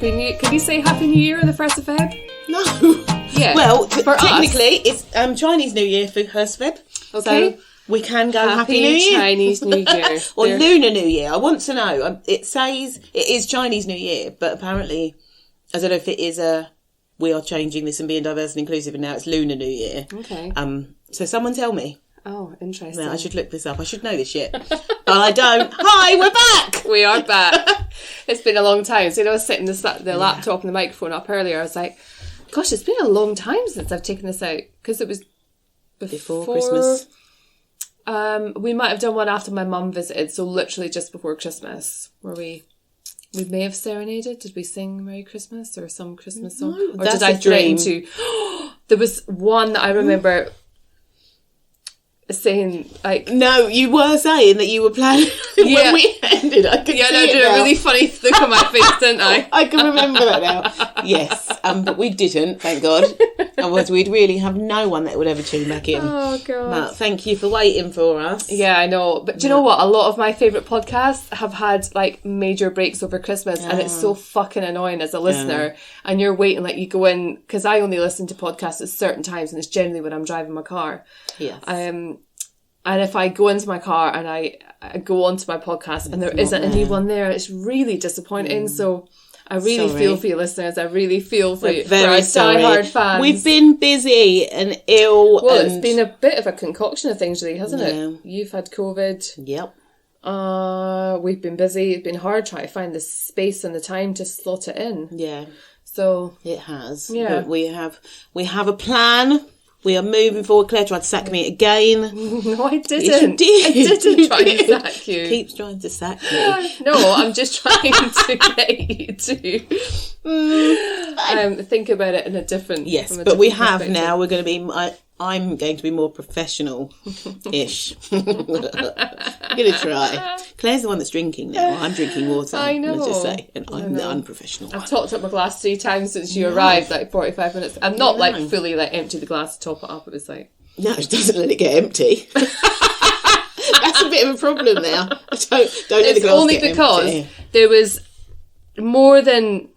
Happy New... Can you say Happy New Year on the 1st of Feb? No. Yeah. Well, for technically, it's Chinese New Year for 1st Feb. Okay. So we can go Happy New Year. Chinese New Year. Or Lunar New Year. I want to know. It says it is Chinese New Year, but apparently, I don't know if it is we are changing this and being diverse and inclusive, and now it's Lunar New Year. Okay. So someone tell me. Oh, interesting. No, I should look this up. I should know this shit. But I don't. Hi, we're back! We are back. It's been a long time. So, I was sitting the laptop and the microphone up earlier. I was like, gosh, it's been a long time since I've taken this out. Because it was before Christmas. We might have done one after my mum visited. So, literally just before Christmas. Where we may have serenaded. Did we sing Merry Christmas or some Christmas song? No, or did I threaten to? There was one that I remember... saying like no, you were saying that you were planning when we ended. I could see I did a really funny look on my face, didn't I? I can remember that now. Yes, but we didn't, thank God. Otherwise, we'd really have no one that would ever tune back in. Oh God! But thank you for waiting for us. Yeah, I know. But do you know what? A lot of my favourite podcasts have had like major breaks over Christmas, and it's so fucking annoying as a listener. And you're waiting, like you go in because I only listen to podcasts at certain times, and it's generally when I'm driving my car. Yes. And if I go into my car and I go onto my podcast and there isn't anyone there, it's really disappointing. So I really feel for you listeners. I really feel for our diehard fans. We've been busy and ill. Well, it's been a bit of a concoction of things, really, hasn't it? You've had COVID. Yep. We've been busy. It's been hard trying to find the space and the time to slot it in. Yeah. So it has. Yeah. But we have a plan. We are moving forward. Claire tried to sack me again. No, I didn't. Yes, you did. I didn't try to sack you. Keeps trying to sack me. No, I'm just trying to get you to think about it in a different... Yes, but we have now. We're going to be... I'm going to be more professional-ish. I'm going to try. Claire's the one that's drinking now. I'm drinking water. I know. Let's just say. And I'm the unprofessional one. I've topped up my glass 3 times since you arrived, like 45 minutes. I'm not like fully like empty the glass to top it up. It was like... No, it doesn't let it get empty. That's a bit of a problem now. Don't let the glass only get because empty. There was more than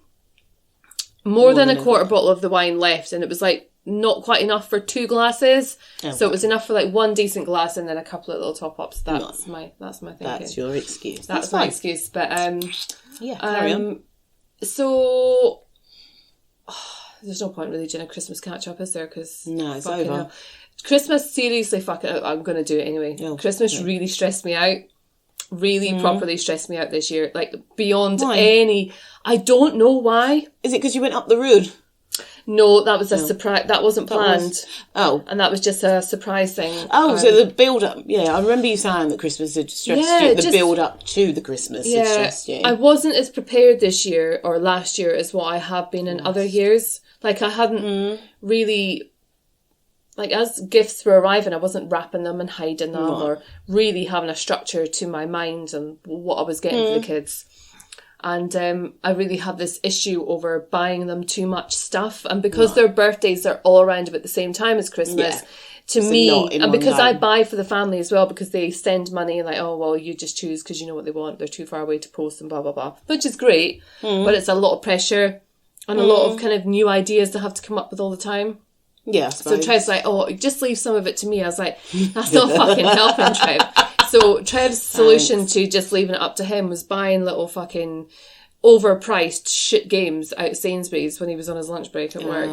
a quarter bottle of the wine left, and it was like not quite enough for 2 glasses. Oh, so it was enough for like 1 decent glass and then a couple of little top ups. That's my thinking. That's your excuse. That's my excuse. But carry on. So there's no point really doing a Christmas catch up, is there? Because no, it's over. Hell. Christmas, seriously, I'm going to do it anyway. Oh, Christmas really stressed me out. Really properly stressed me out this year. Like, beyond why? any... I don't know why. Is it because you went up the road? No, that was a surprise. That wasn't planned. And that was just a surprise thing. Oh, so the build-up. Yeah, I remember you saying that Christmas had stressed you. The build-up to the Christmas had stressed you. I wasn't as prepared this year or last year as what I have been in other years. Like, I hadn't really... Like, as gifts were arriving, I wasn't wrapping them and hiding them or really having a structure to my mind and what I was getting for the kids. And I really had this issue over buying them too much stuff. And because their birthdays are all around about the same time as Christmas, to me, and because I buy for the family as well, because they send money and like, oh, well, you just choose because you know what they want. They're too far away to post and blah, blah, blah. Which is great, but it's a lot of pressure and a lot of kind of new ideas to have to come up with all the time. Yeah, I suppose. So Trev's like, oh, just leave some of it to me. I was like, that's not fucking helping, Trev. So Trev's solution to just leaving it up to him was buying little fucking overpriced shit games out Sainsbury's when he was on his lunch break at work.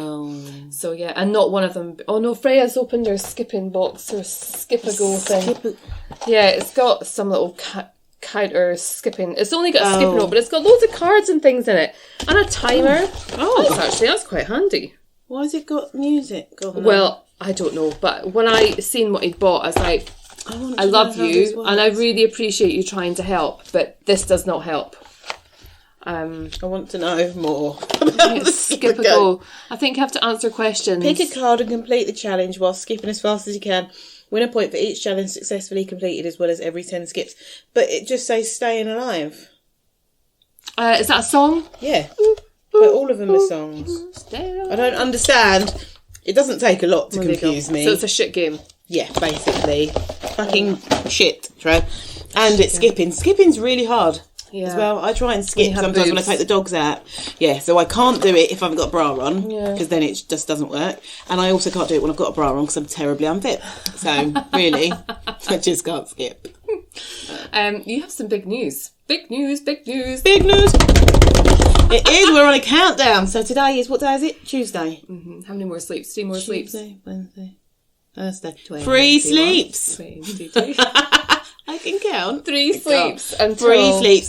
So yeah, and not one of them. Oh no, Freya's opened her skipping box, her skip-a-go thing. Yeah, it's got some little counter skipping. It's only got a skipping rope, but it's got loads of cards and things in it. And a timer. That's quite handy. Why has it got music? Well, I don't know, but when I seen what he'd bought, I was like, I love you and I really appreciate you trying to help, but this does not help. I want to know more about the skip a go. I think you have to answer questions. Pick a card and complete the challenge while skipping as fast as you can. Win a point for each challenge successfully completed as well as every 10 skips. But it just says staying alive. Is that a song? Yeah. But all of them are songs. I don't understand. It doesn't take a lot to confuse me. So it's a shit game. Yeah, basically. Fucking shit, Trev. And it's skipping. Skipping's really hard. as well. I try and skip sometimes when I take the dogs out. Yeah, so I can't do it if I haven't got a bra on, because then it just doesn't work. And I also can't do it when I've got a bra on because I'm terribly unfit. So really, I just can't skip. You have some big news. Big news. Big news. It is. We're on a countdown. So today is, what day is it? Tuesday. Mm-hmm. How many more sleeps? 3 more sleeps. Tuesday, Wednesday, Thursday. 3 sleeps. 22. I can count. 3 sleeps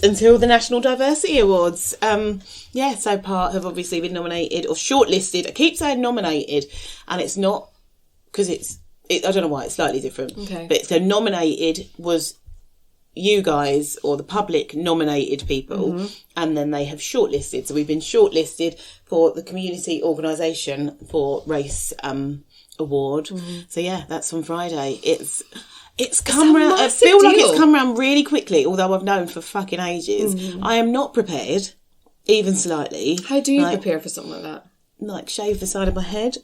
until the National Diversity Awards. So part have obviously been nominated or shortlisted. I keep saying nominated, and it's not, because I don't know why, it's slightly different. Okay. But so nominated was you guys, or the public nominated people, and then they have shortlisted. So we've been shortlisted for the Community Organisation for Race Award. So yeah, that's on Friday. It's come round. I feel like it's come round really quickly, although I've known for fucking ages. I am not prepared, even slightly. How do you prepare for something like that? Like shave the side of my head.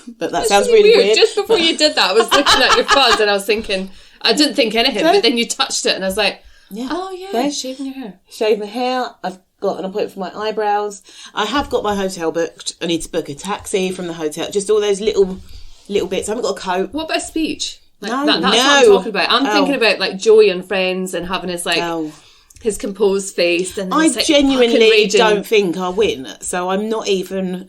But that sounds really weird. Just before you did that, I was looking at your fuzz and I was thinking, I didn't think anything, but then you touched it and I was like, shaving your hair. Shave my hair. I've got an appointment for my eyebrows. I have got my hotel booked. I need to book a taxi from the hotel. Just all those little bits. I haven't got a coat. What about a speech? That's what I'm talking about. I'm thinking about like Joey and Friends and having his his composed face. And I genuinely don't think I'll win, so I'm not even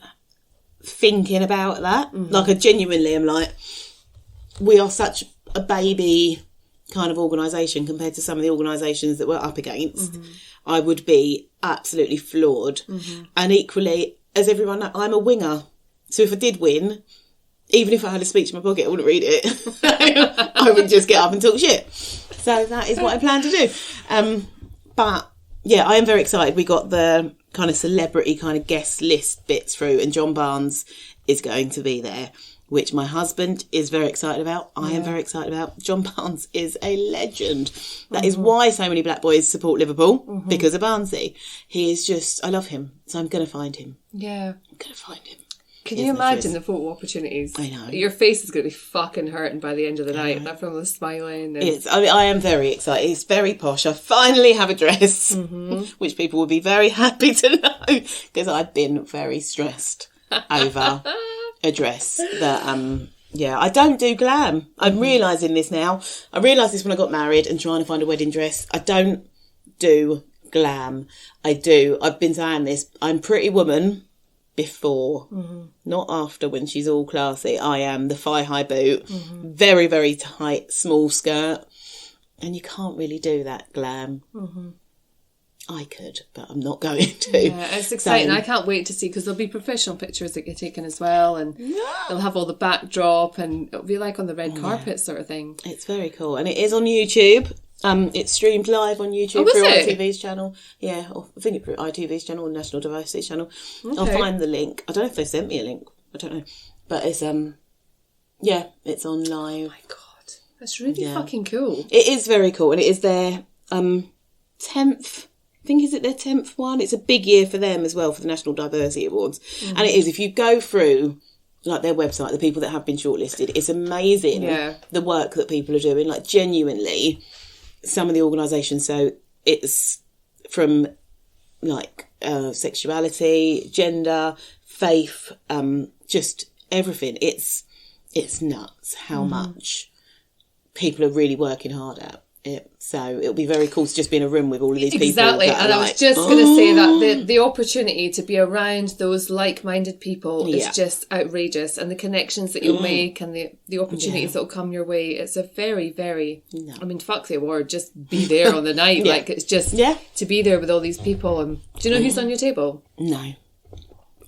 thinking about that. Like, I genuinely am like, we are such a baby kind of organisation compared to some of the organisations that we're up against. I would be absolutely floored. And equally, as everyone knows, I'm a winger. So if I did win, even if I had a speech in my pocket, I wouldn't read it. I would just get up and talk shit. So that is what I plan to do. But yeah, I am very excited. We got the kind of celebrity kind of guest list bits through, and John Barnes is going to be there, which my husband is very excited about. I am very excited about. John Barnes is a legend. That is why so many black boys support Liverpool, because of Barnesy. He is just, I love him. So I'm going to find him. Yeah. I'm going to find him. Can you imagine the photo opportunities? I know. Your face is going to be fucking hurting by the end of the night. Everyone was smiling. And... I am very excited. It's very posh. I finally have a dress, which people will be very happy to know, because I've been very stressed over a dress that, I don't do glam. I'm realising this now. I realised this when I got married and trying to find a wedding dress. I don't do glam. I've been saying this. I'm Pretty Woman before, not after, when she's all classy. I am the thigh-high boot, very, very tight, small skirt. And you can't really do that glam. I could, but I'm not going to. Yeah, it's exciting. I can't wait to see, because there'll be professional pictures that get taken as well, and they'll have all the backdrop, and it'll be like on the red carpet sort of thing. It's very cool, and it is on YouTube. It's streamed live on YouTube through ITV's channel. Yeah, or I think it's through ITV's channel, National Diversity channel. Okay. I'll find the link. I don't know if they sent me a link. I don't know, but it's it's on live. Oh my god, that's really fucking cool. It is very cool, and it is their 10th. I think, is it their 10th one? It's a big year for them as well, for the National Diversity Awards. And it is, if you go through like their website, the people that have been shortlisted, it's amazing the work that people are doing, like genuinely some of the organisations. So it's from like sexuality, gender, faith, just everything. It's nuts how much people are really working hard at it. So it'll be very cool to just be in a room with all of these people. Exactly, and I was just going to say that the opportunity to be around those like-minded people is just outrageous, and the connections that you'll make and the opportunities that will come your way. It's a very, very, I mean, fuck the award, just be there on the night. Like, it's just to be there with all these people. And do you know who's on your table?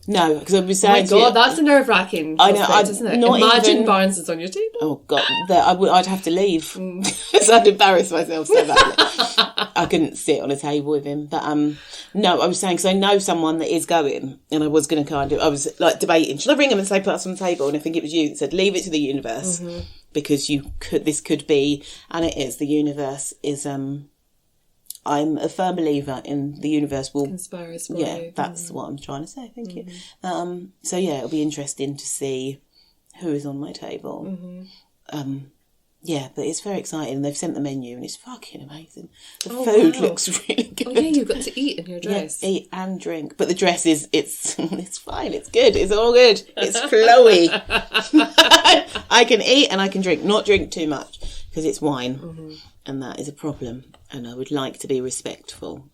No, because I've been saying, oh my god, that's a nerve-wracking prospect, isn't it? Imagine Barnes is on your table. Oh god, I'd have to leave. So I'd embarrass myself so badly. I couldn't sit on a table with him. But no, I was saying, because I know someone that is going, and I was going to I was like debating, should I ring him and say put us on the table? And I think it was you that said leave it to the universe, because this could be, and it is. The universe is. I'm a firm believer in the universe will conspire for you. Yeah, that's what I'm trying to say. Thank you. So yeah, it'll be interesting to see who is on my table. Yeah, but it's very exciting. They've sent the menu and it's fucking amazing. The food looks really good. Oh yeah, you've got to eat in your dress. Yeah, eat and drink. But the dress is, it's fine. It's good. It's all good. It's flowy. I can eat and I can drink. Not drink too much because it's wine. Mm-hmm. And that is a problem. And I would like to be respectful.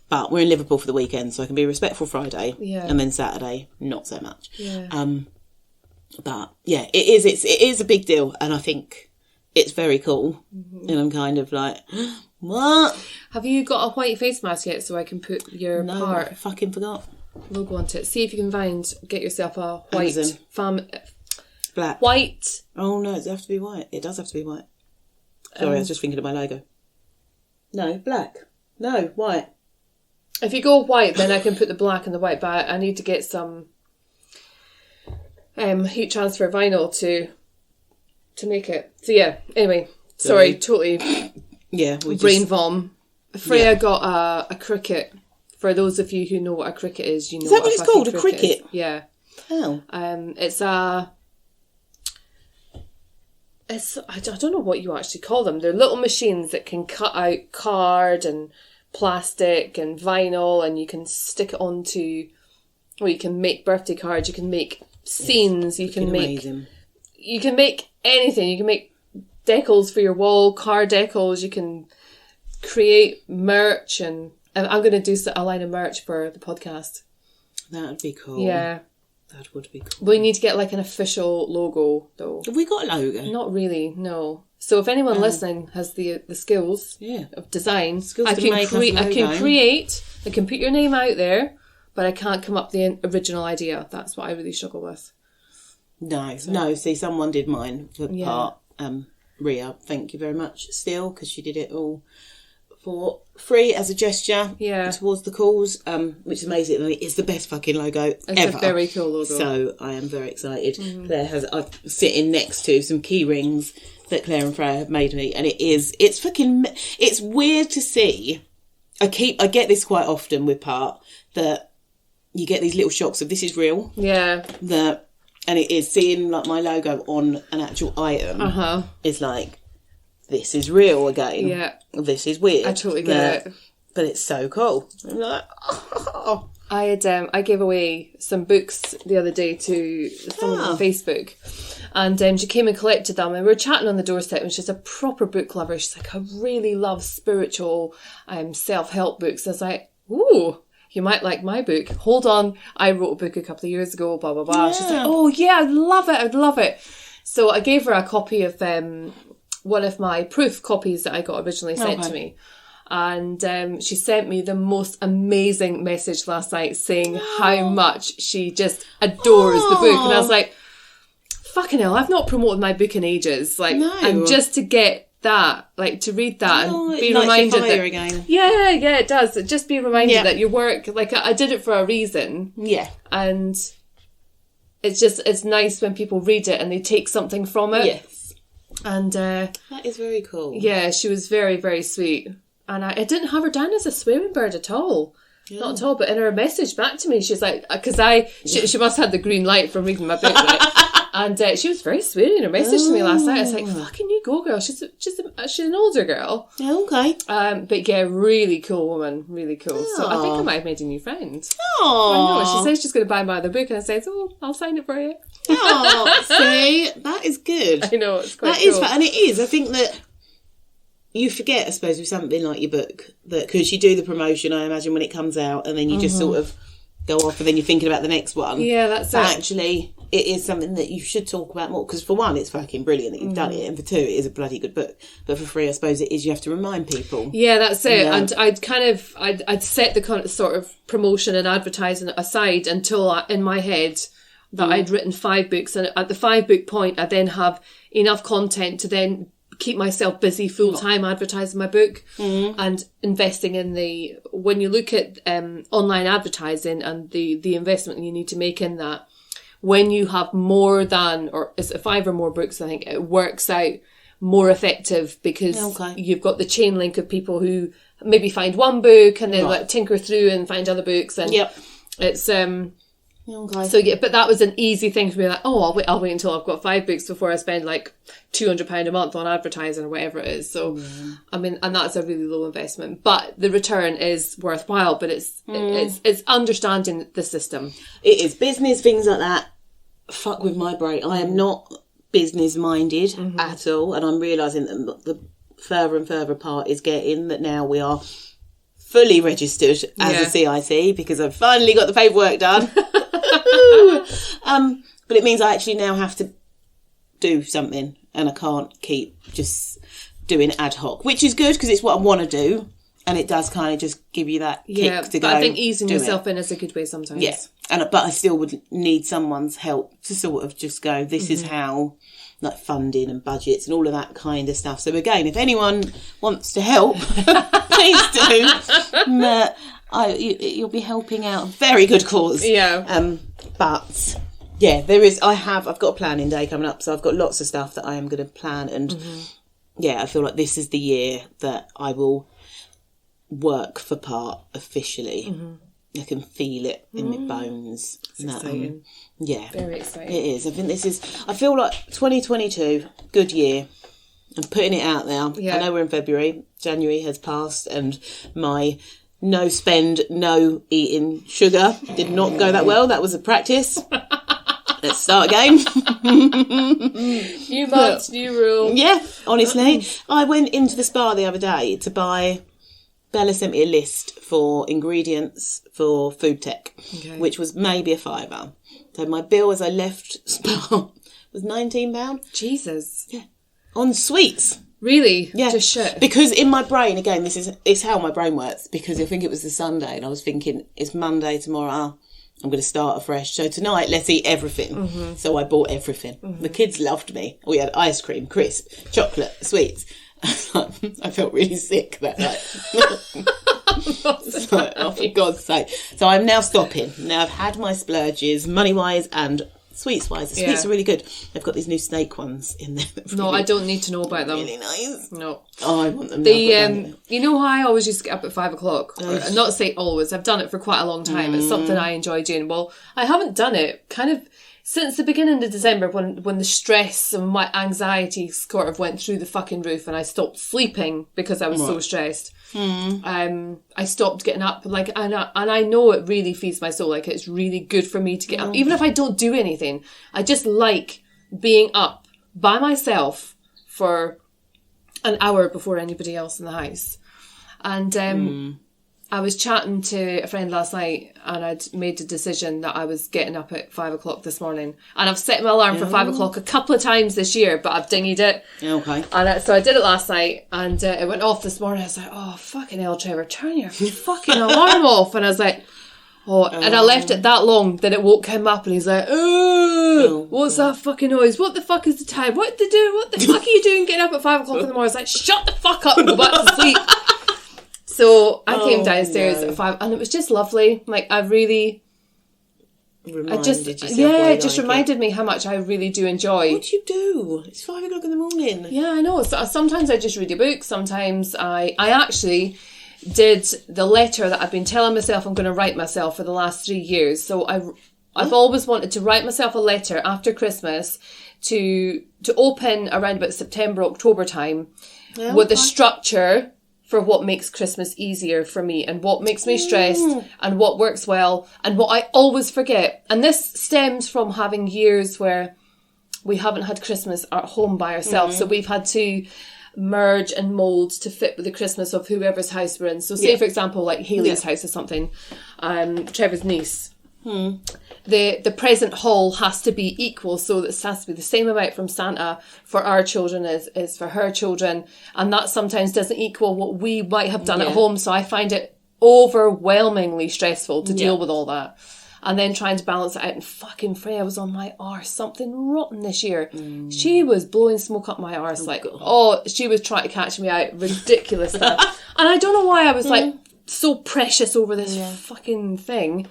But we're in Liverpool for the weekend, so I can be respectful Friday. Yeah. And then Saturday, not so much. Yeah. But yeah, it is a big deal. And I think it's very cool. Mm-hmm. And I'm kind of like, what? Have you got a white face mask yet so I can put your I fucking forgot. Logo onto it. See if you can get yourself a white black. White. Oh no, it has to be white. It does have to be white. Sorry, I was just thinking of my logo. No, black. No, white. If you go white, then I can put the black and the white, but I need to get some heat transfer vinyl to make it. So yeah, anyway, sorry totally brain vom. Freya got a cricket. For those of you who know what a cricket is, you know. Is that what it's called? A cricket? Is. Yeah. Oh. I don't know what you actually call them. They're little machines that can cut out card and plastic and vinyl, and you can stick it onto. Well, you can make birthday cards. You can make scenes. You can make. Amazing. You can make anything. You can make decals for your wall, card decals. You can create merch, and I'm going to do a line of merch for the podcast. That would be cool. Yeah. That would be cool. We need to get like an official logo, though. Have we got a logo? Not really, no. So if anyone listening has the skills of design, I can create, I can put your name out there, but I can't come up with the original idea. That's what I really struggle with. No, see, someone did mine for part. Rhea, thank you very much still, because she did it all for free as a gesture towards the cause, which is amazing. I mean, it's the best fucking logo ever. It's a very cool logo. So I am very excited. Mm-hmm. I'm sitting next to some key rings that Claire and Freya have made me, and it's weird to see. I get this quite often with part, that you get these little shocks of this is real. Yeah. And it is seeing like my logo on an actual item is like, this is real again. Yeah. This is weird. I totally get it. But it's so cool. I'm like, oh. I gave away some books the other day to someone on Facebook, and she came and collected them, and we were chatting on the doorstep, and she's a proper book lover. She's like, I really love spiritual self-help books. I was like, ooh, you might like my book. Hold on, I wrote a book a couple of years ago, blah, blah, blah. Yeah. She's like, oh yeah, I'd love it. So I gave her a copy of one of my proof copies that I got originally sent to me. And she sent me the most amazing message last night saying how much she just adores the book. And I was like, fucking hell, I've not promoted my book in ages. Like, and just to get that, like to read that and be reminded that again. Yeah, it does. Just be reminded that your work, like I did it for a reason. Yeah. And it's nice when people read it and they take something from it. Yes. And that is very cool. Yeah, she was very, very sweet. And I didn't have her down as a swearing bird at all. Yeah. Not at all. But in her message back to me, she's like, because she must have had the green light from reading my book, right? And she was very sweet in her message to me last night. I was like, fucking you go, girl. She's an older girl. Yeah, okay. But yeah, really cool woman. Really cool. Aww. So I think I might have made a new friend. Oh. I know. She says she's going to buy my other book, and I said, I'll sign it for you. Oh, see? That is good. I know, it's quite cool. That is fun. And it is. I think that you forget, I suppose, with something like your book, that because you do the promotion, I imagine, when it comes out, and then you just sort of go off, and then you're thinking about the next one. Yeah, that's it. Actually, it is something that you should talk about more, because for one, it's fucking brilliant that you've done it, and for two, it is a bloody good book. But for three, I suppose it is, you have to remind people. Yeah, that's it. And I'd set the kind of sort of promotion and advertising aside until in my head that I'd written 5 books, and at the 5-book point, I then have enough content to then keep myself busy full-time advertising my book and investing in when you look at online advertising and the investment you need to make in that, when you have more than, or is it 5 or more books, I think it works out more effective, because you've got the chain link of people who maybe find one book and then like tinker through and find other books, and it's Okay. So yeah, but that was an easy thing to be like, oh, I'll wait until I've got 5 books before I spend like £200 a month on advertising or whatever it is. So, I mean, and that's a really low investment, but the return is worthwhile. But it's understanding the system. It is business things like that. Fuck with my brain. I am not business minded at all, and I'm realising that the further and further apart is getting that now we are fully registered as a CIC because I've finally got the paperwork done. But it means I actually now have to do something, and I can't keep just doing ad hoc, which is good because it's what I want to do, and it does kind of just give you that kick to go. But I think easing yourself in is a good way sometimes. Yes, but I still would need someone's help to sort of just go, this is how, like funding and budgets and all of that kind of stuff. So again, if anyone wants to help, please do. You'll be helping out a very good cause. Yeah. But yeah, I've got a planning day coming up, so I've got lots of stuff that I am going to plan, and I feel like this is the year that I will work for part officially. I can feel it in my bones. It's exciting. Very exciting. It is. I feel like 2022, good year. I'm putting it out there. I know we're in February. January has passed, and my no spend, no eating sugar did not go that well. That was a practice. Let's start again. New month, new rule. Yeah, honestly. I went into the spa the other day to buy... Bella sent me a list for ingredients for food tech, which was maybe a £5. So my bill as I left spa was £19. Jesus. Yeah. On sweets. Really? Yeah. Just shit. Because in my brain, again, it's how my brain works, because I think it was the Sunday and I was thinking, it's Monday tomorrow, I'm going to start afresh. So tonight, let's eat everything. So I bought everything. The kids loved me. We had ice cream, crisp, chocolate, sweets. I felt really sick that night. For God's sake. So I'm now stopping. Now I've had my splurges, money-wise and sweets-wise. The sweets are really good. They've got these new steak ones in there. No, I don't need to know about them. Really nice. No. Oh, I want them now. You know how I always used to get up at 5 o'clock? Not to say always. I've done it for quite a long time. It's something I enjoy doing. Well, I haven't done it kind of since the beginning of December, when the stress and my anxiety sort of went through the fucking roof, and I stopped sleeping because I was so stressed. I stopped getting up, and I know it really feeds my soul. Like, it's really good for me to get up, even if I don't do anything. I just like being up by myself for an hour before anybody else in the house. And I was chatting to a friend last night, and I'd made a decision that I was getting up at 5 o'clock this morning. And I've set my alarm for 5 o'clock a couple of times this year, but I've dinged it. Okay. And so I did it last night, and it went off this morning. I was like, oh, fucking hell, Trevor, turn your fucking alarm off. And I was like, and I left it that long that it woke him up, and he's like, what's that fucking noise? What the fuck is the time? What to do? What the fuck are you doing getting up at 5 o'clock in the morning? I was like, shut the fuck up and go back to sleep. So I came downstairs at 5, and it was just lovely. Like, I really... reminded me how much I really do enjoy. What do you do? It's 5 o'clock in the morning. Yeah, I know. So, sometimes I just read a book. Sometimes I actually did the letter that I've been telling myself I'm going to write myself for the last 3 years. So I've always wanted to write myself a letter after Christmas to open around about September, October time with a structure for what makes Christmas easier for me, and what makes me stressed, and what works well, and what I always forget. And this stems from having years where we haven't had Christmas at home by ourselves. So we've had to merge and mould to fit with the Christmas of whoever's house we're in. So say, for example, like Haley's house or something, Trevor's niece. The present haul has to be equal, so it has to be the same amount from Santa for our children as for her children, and that sometimes doesn't equal what we might have done at home. So I find it overwhelmingly stressful to deal with all that, and then trying to balance it out. And fucking Freya was on my arse, something rotten this year. She was blowing smoke up my arse, she was trying to catch me out, ridiculous stuff. And I don't know why I was like so precious over this fucking thing.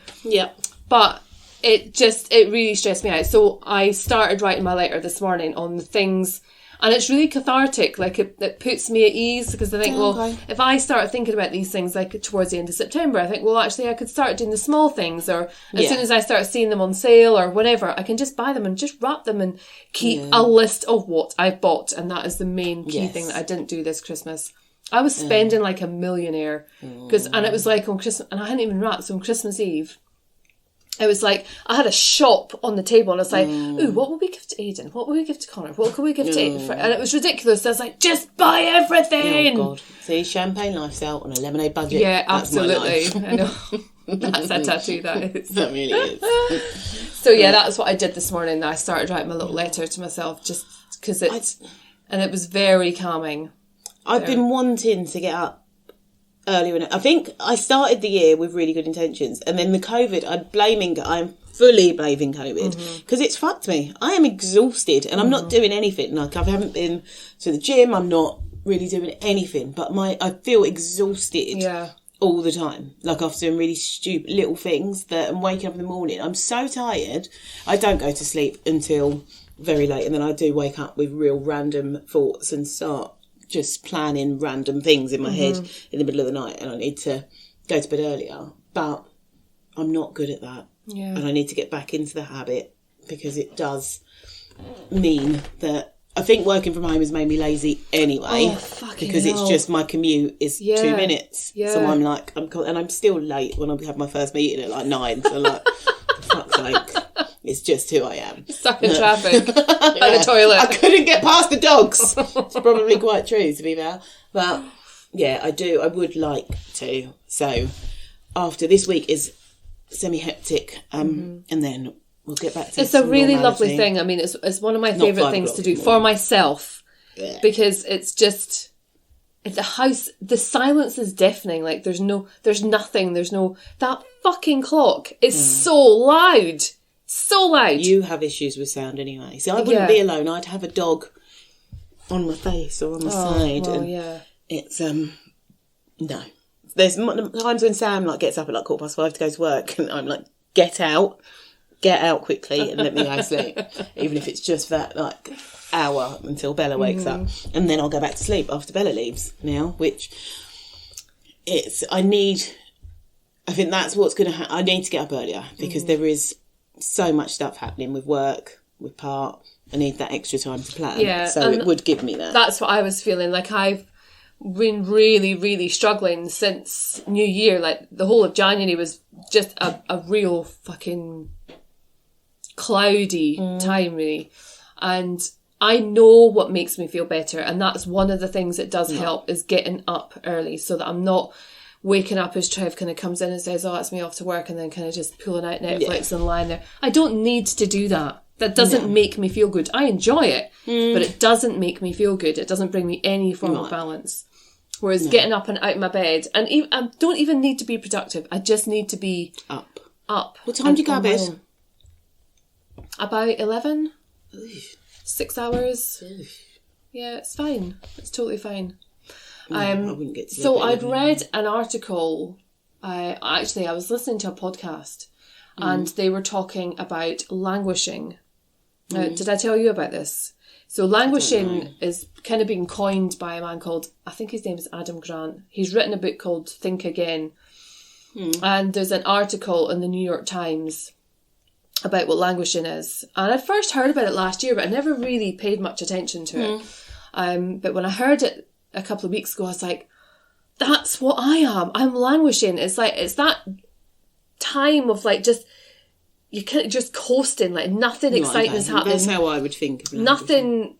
But it really stressed me out. So I started writing my letter this morning on the things, And it's really cathartic. Like, it puts me at ease, because I think, well, if I start thinking about these things, like, towards the end of September, I think, well, actually, I could start doing the small things, or as soon as I start seeing them on sale or whatever, I can just buy them and just wrap them and keep a list of what I've bought. And that is the main key thing that I didn't do this Christmas. I was spending like a millionaire, and it was like on Christmas, and I hadn't even wrapped, so on Christmas Eve, it was like, I had a shop on the table, and I was like, ooh, what will we give to Aidan? What will we give to Connor? What can we give to Aidan? And it was ridiculous. I was like, just buy everything! Oh, God. See, champagne lifestyle on a lemonade budget. Yeah, absolutely. I know. That's a tattoo, that is. That really is. So, yeah, that's what I did this morning. I started writing my little letter to myself, just because and it was very calming. I've been wanting to get up earlier. I think I started the year with really good intentions, and then the COVID, I'm fully blaming COVID, because it's fucked me. I am exhausted, and I'm not doing anything. Like, I haven't been to the gym, I'm not really doing anything, but I feel exhausted all the time. Like, after doing really stupid little things that I'm waking up in the morning, I'm so tired. I don't go to sleep until very late, and then I do wake up with real random thoughts and start just planning random things in my head in the middle of the night, and I need to go to bed earlier. But I'm not good at that. Yeah. And I need to get back into the habit, because it does mean that I think working from home has made me lazy anyway. Because it's just, my commute is 2 minutes. Yeah. So I'm like, and I'm still late when I have my first meeting at like 9. So like, for fuck's sake. It's just who I am. Stuck in traffic. By the toilet. I couldn't get past the dogs. It's probably quite true, to be fair. But, yeah, I would like to. So, after this week is semi-hectic, and then we'll get back to it's a really lovely thing. I mean, it's one of my favourite things to do for myself. Yeah. Because it's just... It's a house... The silence is deafening. Like, there's nothing. That fucking clock is so loud. So loud. You have issues with sound anyway. So I wouldn't be alone. I'd have a dog on my face or on my side. Well, and it's, no. There's times when Sam like gets up at like 5:15 to go to work, and I'm like, get out quickly and let me go to sleep. Even if it's just that like hour until Bella wakes up. And then I'll go back to sleep after Bella leaves now, which I think that's what's going to happen. I need to get up earlier, because there is so much stuff happening with work, with part. I need that extra time to plan. Yeah, so it would give me that. That's what I was feeling. Like, I've been really, really struggling since New Year. Like, the whole of January was just a real fucking cloudy time, really. And I know what makes me feel better. And that's one of the things that does help, is getting up early, so that I'm not waking up as Trev kind of comes in and says, oh, it's me off to work, and then kind of just pulling out Netflix and lying there. I don't need to do that. That doesn't make me feel good. I enjoy it, but it doesn't make me feel good. It doesn't bring me any form of balance. Whereas getting up and out of my bed, and I don't even need to be productive. I just need to be up. What time do you go to bed? About 11. 6 hours. Yeah, it's fine. It's totally fine. No, I wouldn't get to so I'd read an article. I was listening to a podcast, and they were talking about languishing. Did I tell you about this? So languishing is kind of being coined by a man called, I think his name is Adam Grant. He's written a book called Think Again. And there's an article in the New York Times about what languishing is. And I first heard about it last year, but I never really paid much attention to it. But when I heard it a couple of weeks ago, I was like, that's what I am. I'm languishing. It's like, it's that time of like you can't just coasting, like nothing exciting is happening. That's how I would think. Nothing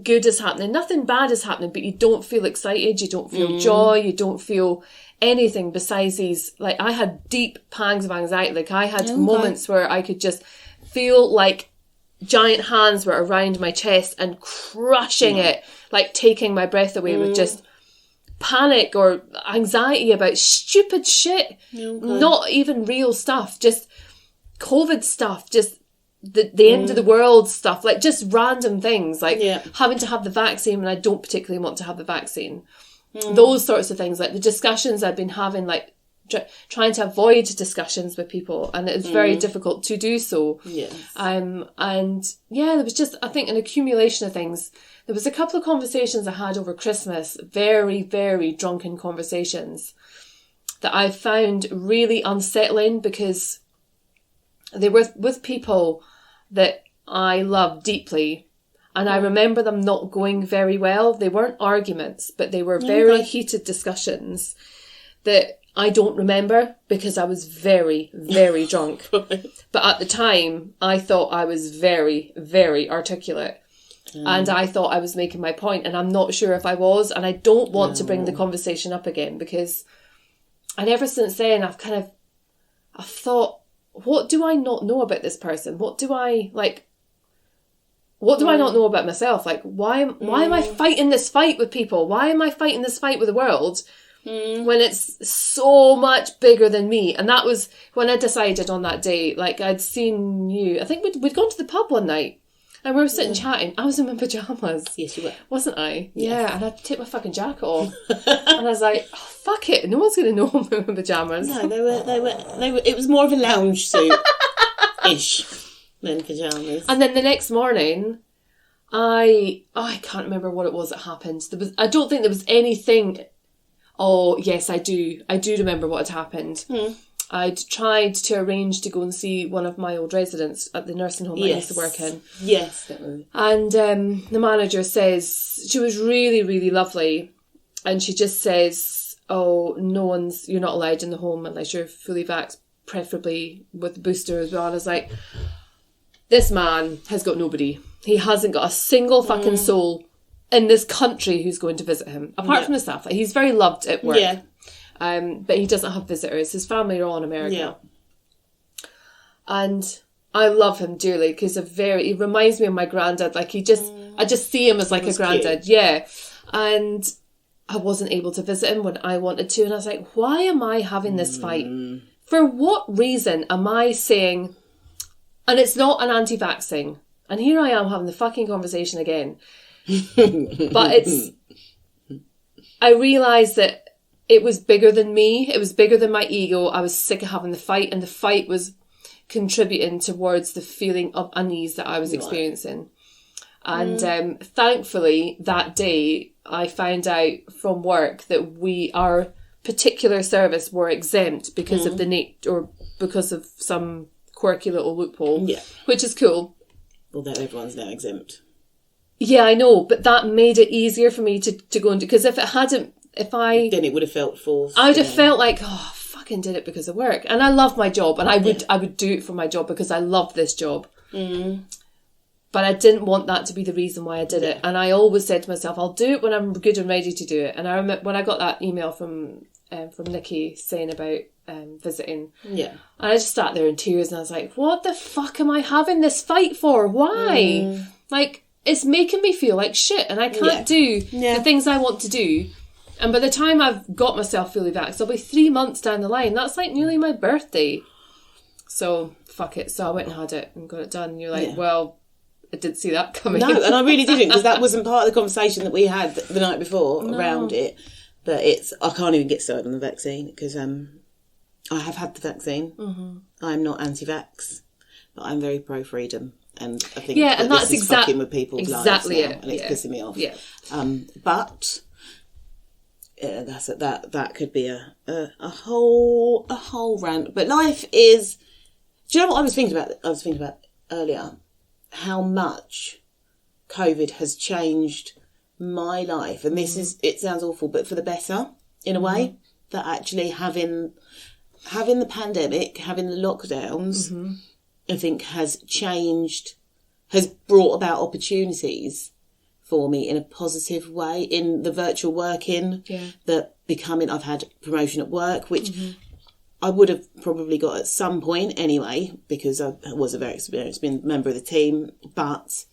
good is happening. Nothing bad is happening, but you don't feel excited. You don't feel joy. You don't feel anything besides these. Like, I had deep pangs of anxiety. Like, I had moments where I could just feel like giant hands were around my chest and crushing it, like taking my breath away with just panic or anxiety about stupid shit. Not even real stuff, just COVID stuff, just the end of the world stuff, like just random things, like having to have the vaccine when I don't particularly want to have the vaccine. Those sorts of things, like the discussions I've been having, like trying to avoid discussions with people, and it was very difficult to do so. Yes. And yeah, there was just, I think, an accumulation of things. There was a couple of conversations I had over Christmas, very, very drunken conversations, that I found really unsettling, because they were with people that I love deeply. And I remember them not going very well. They weren't arguments, but they were very heated discussions that I don't remember because I was very, very drunk. But at the time, I thought I was very, very articulate. And I thought I was making my point, and I'm not sure if I was. And I don't want to bring the conversation up again, because, and ever since then, I've thought, what do I not know about this person? What do I not know about myself? Like, why am I fighting this fight with people? Why am I fighting this fight with the world when it's so much bigger than me? And that was when I decided on that day. Like, I'd seen you. I think we'd gone to the pub one night, and we were sitting chatting. I was in my pyjamas. Yes, you were. Wasn't I? Yes. Yeah, and I'd take my fucking jacket off. And I was like, oh, fuck it. No one's going to know I'm in my pyjamas. No, they were, it was more of a lounge suit-ish. Than pyjamas. And then the next morning, I can't remember what it was that happened. I don't think there was anything. Oh yes, I do remember what had happened. I'd tried to arrange to go and see one of my old residents at the nursing home I used to work in. Yes, definitely. And the manager says, she was really, really lovely, and she just says, oh, you're not allowed in the home unless you're fully vaxxed, preferably with the booster as well. And I was like, this man has got nobody. He hasn't got a single fucking soul in this country who's going to visit him, apart from the staff. Like, he's very loved at work. Yeah. But he doesn't have visitors. His family are all in America. Yeah. And I love him dearly because he reminds me of my granddad. Like, I just see him as like a granddad. Cute. Yeah. And I wasn't able to visit him when I wanted to. And I was like, why am I having this fight? For what reason am I saying... And it's not an anti-vaxxing. And here I am having the fucking conversation again. But I realised that it was bigger than me. It was bigger than my ego. I was sick of having the fight. And the fight was contributing towards the feeling of unease that I was experiencing. And thankfully, that day, I found out from work that our particular service were exempt because of because of some quirky little loophole, which is cool. Well, then everyone's now exempt. Yeah, I know, but that made it easier for me to go and do, because then it would have felt forced. I would have felt like, oh, I fucking did it because of work. And I love my job, and I would do it for my job because I love this job. But I didn't want that to be the reason why I did it. And I always said to myself, I'll do it when I'm good and ready to do it. And I remember when I got that email from Nikki saying about visiting. Yeah. And I just sat there in tears, and I was like, what the fuck am I having this fight for? Why? Like, it's making me feel like shit, and I can't do the things I want to do. And by the time I've got myself fully vaxxed, I'll be 3 months down the line. That's like nearly my birthday. So, fuck it. So I went and had it and got it done. And you're like, well, I didn't see that coming. No, and I really didn't, because that wasn't part of the conversation that we had the night before around it. But I can't even get started on the vaccine, because I have had the vaccine. I'm not anti-vax, but I'm very pro-freedom. And I think and that's this is fucking with people's lives now, and it's pissing me off. Yeah. But that could be a whole rant. But life is. Do you know what I was thinking about? I was thinking about earlier how much COVID has changed my life, and it sounds awful, but for the better in a way. That actually having the pandemic, having the lockdowns. I think has brought about opportunities for me in a positive way in the virtual working, I've had promotion at work, which I would have probably got at some point anyway, because I was a very experienced member of the team, but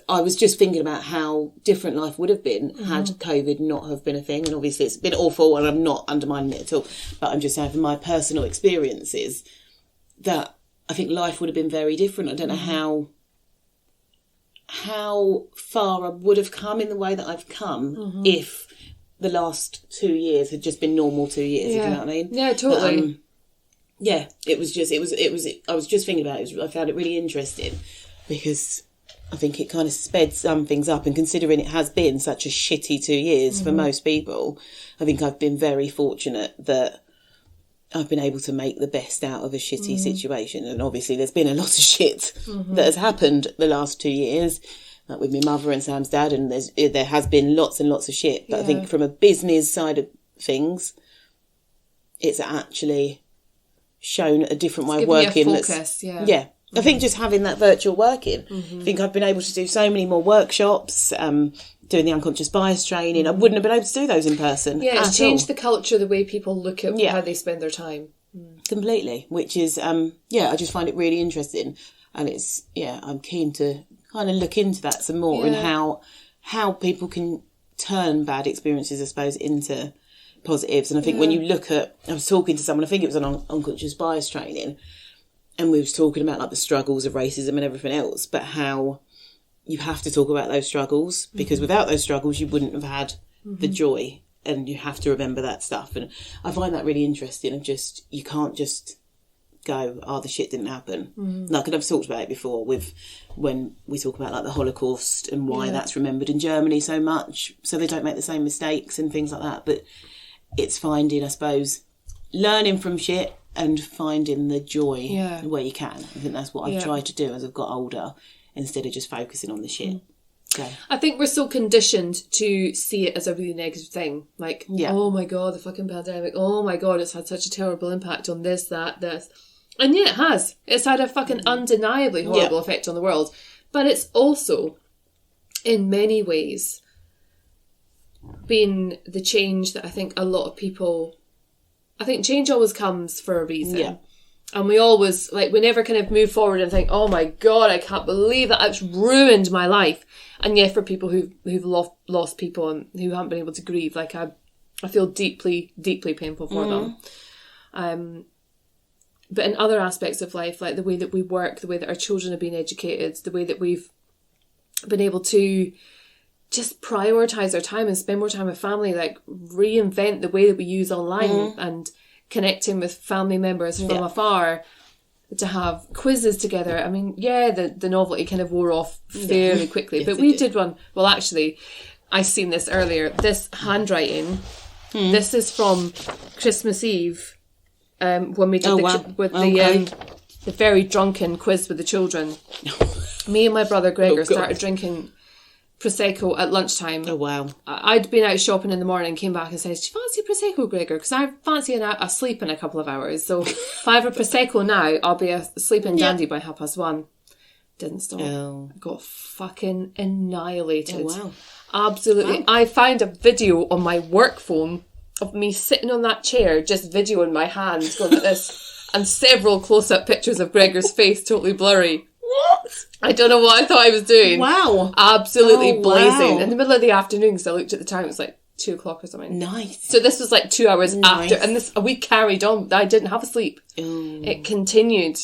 I was just thinking about how different life would have been had COVID not have been a thing. And obviously it's been awful, and I'm not undermining it at all, but I'm just saying from my personal experiences that I think life would have been very different. I don't know how far I would have come in the way that I've come if the last 2 years had just been normal 2 years, if you know what I mean. Yeah, totally. But, yeah, it was I was just thinking about it. I found it really interesting because I think it kind of sped some things up, and considering it has been such a shitty 2 years for most people, I think I've been very fortunate that I've been able to make the best out of a shitty situation. And obviously there's been a lot of shit that has happened the last 2 years, like with my mother and Sam's dad, and there has been lots and lots of shit. But I think from a business side of things, it's actually shown a different way of working. Focus, I think just having that virtual working, I think I've been able to do so many more workshops, doing the unconscious bias training. I wouldn't have been able to do those in person. Yeah, it's changed the culture, the way people look at how they spend their time. Completely, which is, I just find it really interesting. And it's, I'm keen to kind of look into that some more and how people can turn bad experiences, I suppose, into positives. And I think when you look at, I was talking to someone, I think it was on unconscious bias training, and we was talking about like the struggles of racism and everything else, but how you have to talk about those struggles, because without those struggles you wouldn't have had the joy, and you have to remember that stuff. And I find that really interesting, and just, you can't just go, oh, the shit didn't happen. Like, and I've talked about it before with when we talk about like the Holocaust and why that's remembered in Germany so much, so they don't make the same mistakes and things like that. But it's finding, I suppose, learning from shit and finding the joy where you can. I think that's what I've tried to do as I've got older, instead of just focusing on the shit. So. I think we're so conditioned to see it as a really negative thing. Like, oh my God, the fucking pandemic. Oh my God, it's had such a terrible impact on this. And yeah, it has. It's had a fucking undeniably horrible effect on the world. But it's also, in many ways, been the change that I think a lot of people... I think change always comes for a reason. Yeah. And we always, like, we never kind of move forward and think, oh my God, I can't believe that it's ruined my life. And yeah, for people who've lost people and who haven't been able to grieve, like, I feel deeply, deeply painful for them. But in other aspects of life, like the way that we work, the way that our children are being educated, the way that we've been able to just prioritise our time and spend more time with family, like reinvent the way that we use online and connecting with family members from afar, to have quizzes together. I mean, the novelty kind of wore off fairly quickly, but we did one. Well, actually, I seen this earlier. This handwriting, this is from Christmas Eve, when we did the very drunken quiz with the children. Me and my brother Gregor started drinking Prosecco at lunchtime. Oh, wow. I'd been out shopping in the morning, came back and said, do you fancy Prosecco, Gregor? Because I fancy a sleep in a couple of hours. So if I have a Prosecco now, I'll be a sleeping dandy by 1:30. Didn't stop. Oh. Got fucking annihilated. Oh, wow. Absolutely. Wow. I found a video on my work phone of me sitting on that chair, just videoing my hands going like this, and several close-up pictures of Gregor's face totally blurry. What? I don't know what I thought I was doing. Wow. Absolutely blazing. In the middle of the afternoon, because I looked at the time, it was like 2:00 or something. Nice. So this was like 2 hours after, and we carried on. I didn't have a sleep. It continued.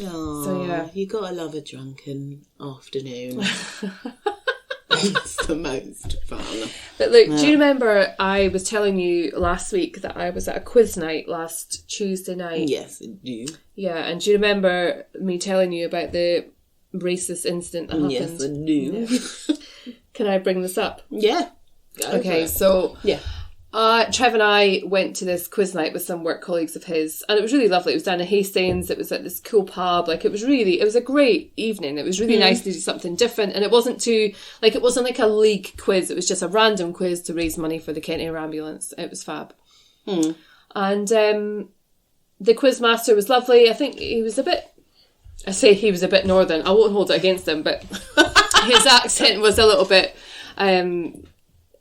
Oh, so yeah. You gotta love a drunken afternoon. It's the most fun. But look, do you remember I was telling you last week that I was at a quiz night last Tuesday night? Yes, I do. Yeah, and do you remember me telling you about the racist incident that happened? Yes, I do. Yeah. Can I bring this up? Yeah. Okay, so Trev and I went to this quiz night with some work colleagues of his, and it was really lovely. It was down in Hastings. It was at this cool pub. Like, it was a great evening. It was really nice to do something different, and it wasn't like a league quiz. It was just a random quiz to raise money for the Kent Air Ambulance. It was fab. And the Quizmaster was lovely. I think he was a bit northern. I won't hold it against him, but his accent was a little bit...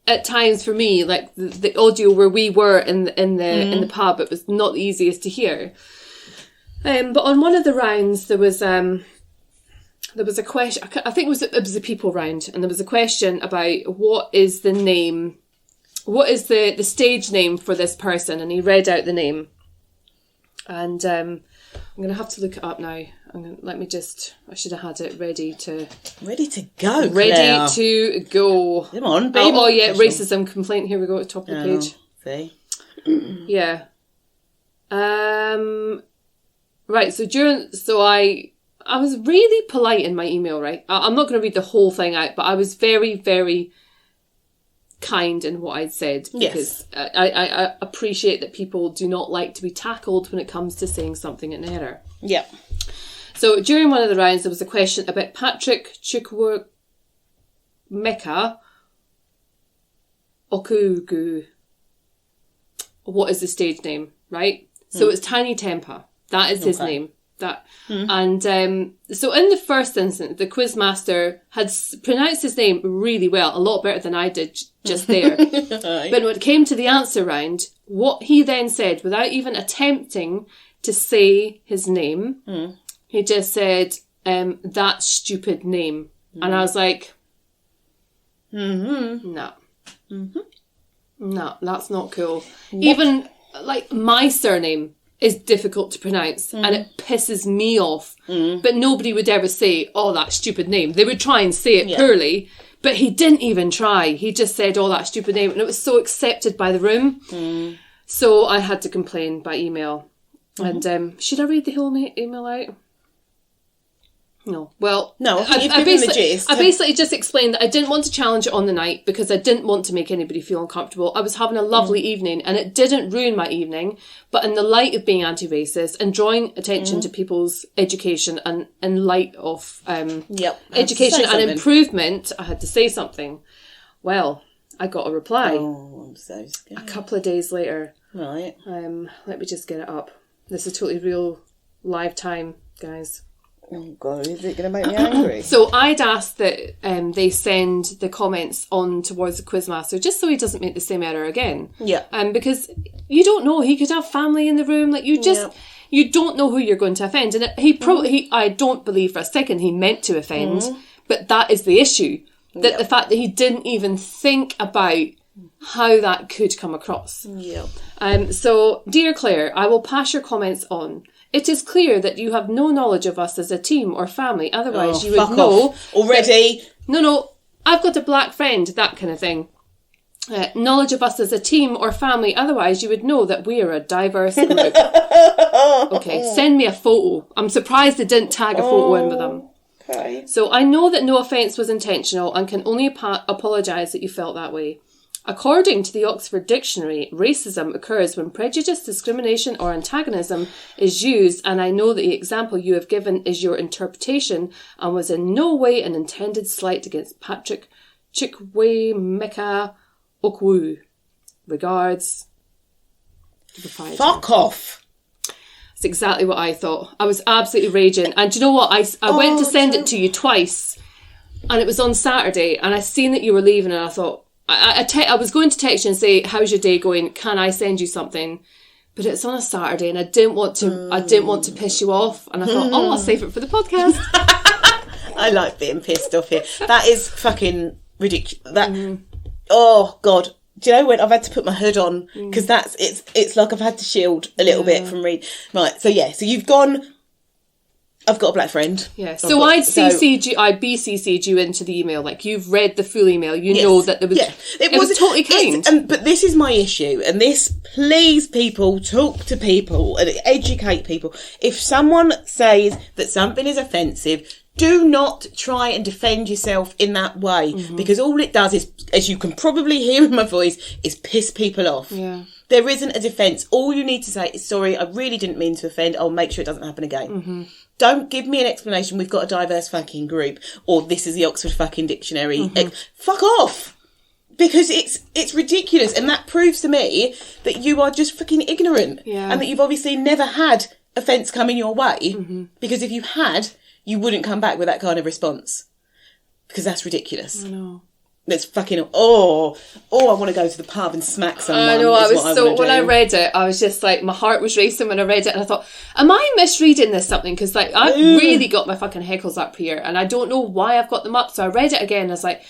at times for me, like the audio where we were in the pub, it was not the easiest to hear. But on one of the rounds, there was a question. I think it was a people round, and there was a question about what is the stage name for this person, and he read out the name, and I'm going to have to look it up now. I should have had it ready to go. Claire. Ready to go. Come on, babe. Oh, yeah, racism complaint. Here we go at the top of the page. See? Yeah. Right, so I was really polite in my email, right? I'm not going to read the whole thing out, but I was very, very kind in what I'd said, because I appreciate that people do not like to be tackled when it comes to saying something in error. Yeah. So during one of the rounds, there was a question about Patrick Chukwuemeka Okugu. What is the stage name, right? So it's Tiny Tempa. That is his name. And so in the first instance, the Quizmaster had pronounced his name really well, a lot better than I did just there. But when it came to the answer round, what he then said, without even attempting to say his name, he just said, that stupid name. And I was like, no. No, that's not cool. What? Even, like, my surname is difficult to pronounce and it pisses me off. But nobody would ever say, oh, that stupid name. They would try and say it poorly, but he didn't even try. He just said, oh, that stupid name. And it was so accepted by the room. So I had to complain by email. And should I read the whole email out? No. Well, no, I basically just explained that I didn't want to challenge it on the night because I didn't want to make anybody feel uncomfortable. I was having a lovely evening and it didn't ruin my evening, but in the light of being anti-racist and drawing attention to people's education and in light of education and improvement, I had to say something. Well, I got a reply. Oh, I'm so scared. A couple of days later. Right. Let me just get it up. This is totally real live time, guys. Oh God, is it going to make me angry? So I'd asked that they send the comments on towards the Quizmaster just so he doesn't make the same error again. Yeah. Because you don't know, he could have family in the room. Like you don't know who you're going to offend. And I don't believe for a second he meant to offend, but that is the issue. That the fact that he didn't even think about how that could come across. Yeah. So, dear Claire, I will pass your comments on. It is clear that you have no knowledge of us as a team or family. Otherwise, you would know... Off. Already? No, I've got a black friend, that kind of thing. Knowledge of us as a team or family. Otherwise, you would know that we are a diverse group. Okay, send me a photo. I'm surprised they didn't tag a photo in with them. Okay. So, I know that no offence was intentional and can only apologise that you felt that way. According to the Oxford Dictionary, racism occurs when prejudice, discrimination or antagonism is used, and I know that the example you have given is your interpretation and was in no way an intended slight against Patrick Chukwuemeka Okugu. Regards. Fuck off. That's exactly what I thought. I was absolutely raging. And do you know what? I went to send it to you twice, and it was on Saturday, and I seen that you were leaving, and I thought, I was going to text you and say, how's your day going? Can I send you something? But it's on a Saturday and I didn't want to piss you off. And I thought, I'll save it for the podcast. I like being pissed off here. That is fucking ridiculous. Oh God. Do you know when I've had to put my hood on? Because it's like I've had to shield a little bit from reading. Right. So you've gone... I've got a black friend. Yeah. So I BCC'd you into the email. Like, you've read the full email. You know that there was... Yeah. It was totally kind. But this is my issue. And this, please, people, talk to people and educate people. If someone says that something is offensive, do not try and defend yourself in that way. Because all it does is, as you can probably hear in my voice, is piss people off. Yeah. There isn't a defence. All you need to say is, sorry, I really didn't mean to offend. I'll make sure it doesn't happen again. Don't give me an explanation. We've got a diverse fucking group, or this is the Oxford fucking dictionary. Fuck off, because it's ridiculous, and that proves to me that you are just fucking ignorant, and that you've obviously never had offence coming your way. Because if you had, you wouldn't come back with that kind of response, because that's ridiculous. I know. That's fucking... I want to go to the pub and smack someone. I know, when I read it, I was just like, my heart was racing when I read it, and I thought, am I misreading this something? Because, like, I've really got my fucking heckles up here, and I don't know why I've got them up, so I read it again, and I was like,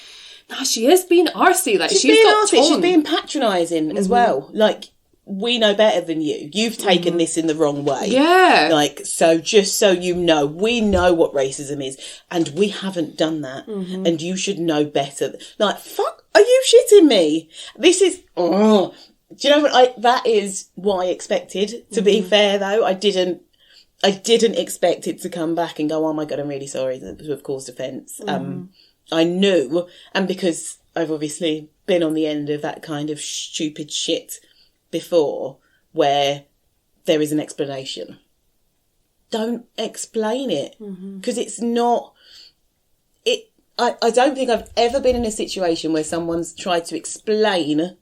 nah, she is being arsey, like, she's got tone. She's being patronising as well. Like, we know better than you. You've taken this in the wrong way. Yeah. Like, so just so you know, we know what racism is and we haven't done that. And you should know better. Like, fuck, are you shitting me? This is, do you know what? That is what I expected. To be fair though, I didn't expect it to come back and go, oh my God, I'm really sorry to have caused offence. I knew, and because I've obviously been on the end of that kind of stupid shit before, where there is an explanation. Don't explain it, because it's not. I don't think I've ever been in a situation where someone's tried to explain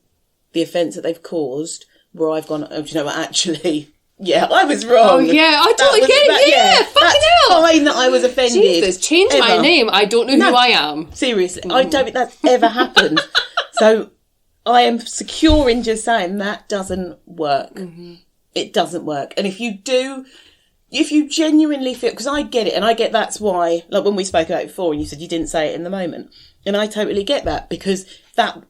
the offence that they've caused, where I've gone, oh, do you know what, actually, yeah, I was wrong. Oh, yeah, I totally get it, yeah, fucking hell. Fine that I was offended. Jesus, change my name, I don't know who I am. Seriously, I don't think that's ever happened. So I am secure in just saying that doesn't work. It doesn't work. And if you genuinely feel, because I get it, and I get that's why, like when we spoke about it before and you said you didn't say it in the moment, and I totally get that, because that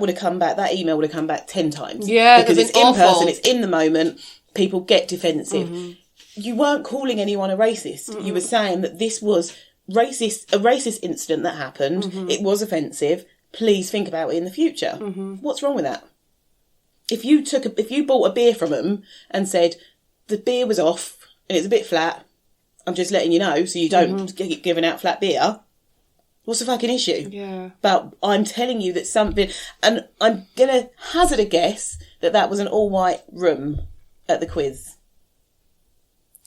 would have come back, that email would have come back 10 times. Yeah, because it's awful. in person, it's in the moment, people get defensive. You weren't calling anyone a racist. You were saying that this was a racist incident that happened. It was offensive. Please think about it in the future. What's wrong with that? If you bought a beer from them and said the beer was off and it's a bit flat, I'm just letting you know so you don't keep giving out flat beer. What's the fucking issue? Yeah. But I'm telling you that something, and I'm gonna hazard a guess that was an all white room at the quiz.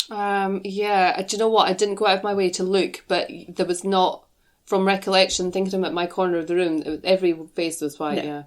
Yeah. Do you know what? I didn't go out of my way to look, but there was not. From recollection, thinking about my corner of the room, every face was white, yeah.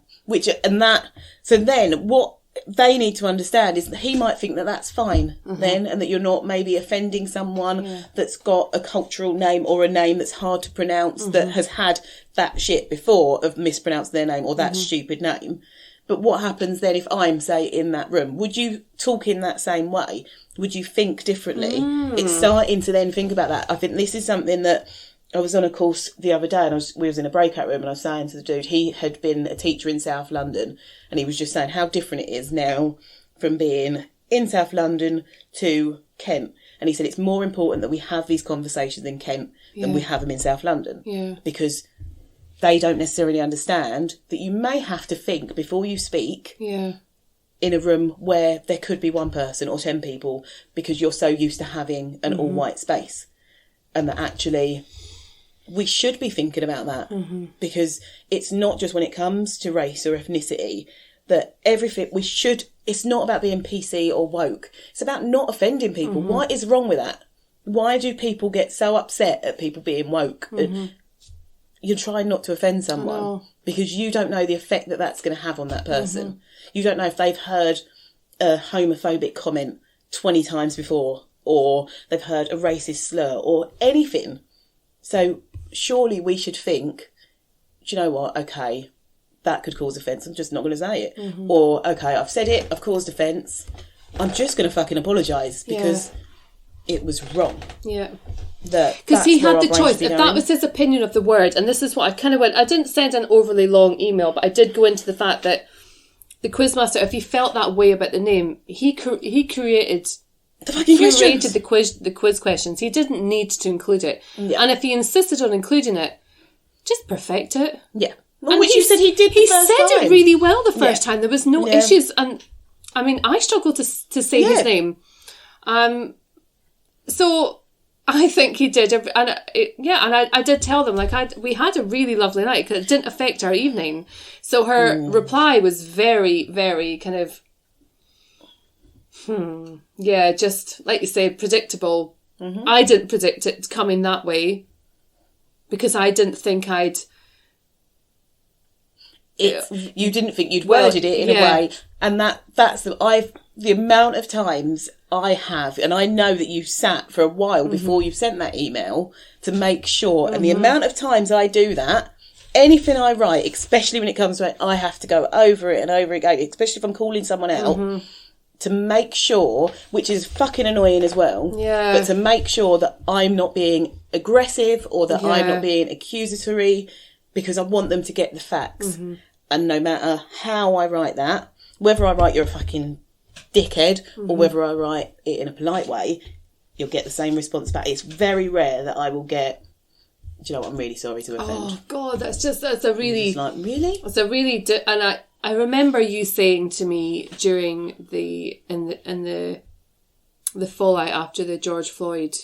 So then what they need to understand is that he might think that that's fine then, and that you're not maybe offending someone that's got a cultural name or a name that's hard to pronounce, that has had that shit before of mispronounced their name or that stupid name. But what happens then if I'm, say, in that room? Would you talk in that same way? Would you think differently? It's starting to then think about that. I think this is something that I was on a course the other day and we was in a breakout room and I was saying to the dude, he had been a teacher in South London and he was just saying how different it is now from being in South London to Kent. And he said it's more important that we have these conversations in Kent than we have them in South London. Yeah. Because they don't necessarily understand that you may have to think before you speak in a room where there could be one person or 10 people because you're so used to having an all-white space. And that actually we should be thinking about that because it's not just when it comes to race or ethnicity that everything it's not about being PC or woke. It's about not offending people. What is wrong with that? Why do people get so upset at people being woke? You're trying not to offend someone because you don't know the effect that that's going to have on that person. You don't know if they've heard a homophobic comment 20 times before or they've heard a racist slur or anything. So surely we should think, do you know what? Okay, that could cause offence. I'm just not going to say it. Or, okay, I've said it. I've caused offence. I'm just going to fucking apologise because it was wrong. Yeah. Because he had the choice. If that was his opinion of the word, and this is what I kind of went, I didn't send an overly long email, but I did go into the fact that the Quizmaster, if he felt that way about the name, he created... the quiz questions. He didn't need to include it. Yeah. And if he insisted on including it, just perfect it. Yeah. Well, which you said he did the first time. He said it really well the first time. There was no issues. And, I mean, I struggled to say his name. So, I think he did. And I did tell them, like, we had a really lovely night because it didn't affect our evening. So her reply was very, very kind of... Yeah, just like you say, predictable. I didn't predict it coming that way because I didn't think you didn't think you'd worded it in a way, and that's the amount of times I have, and I know that you sat for a while before you sent that email to make sure, and the amount of times I do that. Anything I write, especially when it comes to it, I have to go over it and over again, especially if I'm calling someone out. To make sure, which is fucking annoying as well, but to make sure that I'm not being aggressive or that I'm not being accusatory because I want them to get the facts. And no matter how I write that, whether I write you're a fucking dickhead or whether I write it in a polite way, you'll get the same response back. It's very rare that I will get, do you know what, I'm really sorry to offend. Oh God, that's a really... Like, really? It's a really... and I remember you saying to me during the fallout after the George Floyd,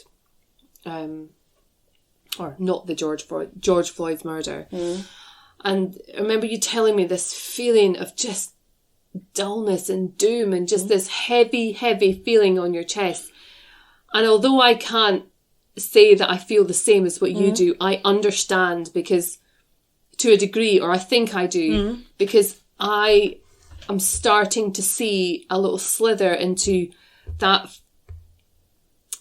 or not the George Floyd's murder. And I remember you telling me this feeling of just dullness and doom and just this heavy, heavy feeling on your chest. And although I can't say that I feel the same as what you do, I understand, because to a degree, or I think I do, because I am starting to see a little slither into that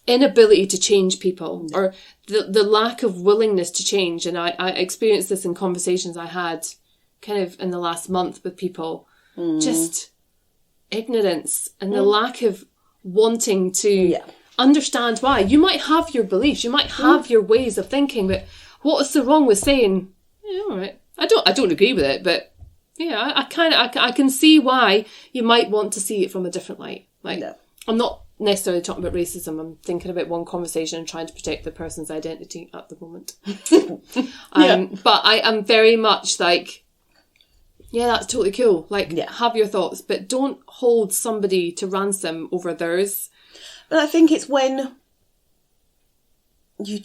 inability to change people, or the lack of willingness to change. And I experienced this in conversations I had kind of in the last month with people, just ignorance and the lack of wanting to understand why. You might have your beliefs, you might have your ways of thinking, but what is so wrong with saying, yeah, all right, I don't agree with it, but yeah, I can see why you might want to see it from a different light. Like, I'm not necessarily talking about racism. I'm thinking about one conversation and trying to protect the person's identity at the moment. But I am very much like, yeah, that's totally cool. Like, have your thoughts, but don't hold somebody to ransom over theirs. But I think it's when you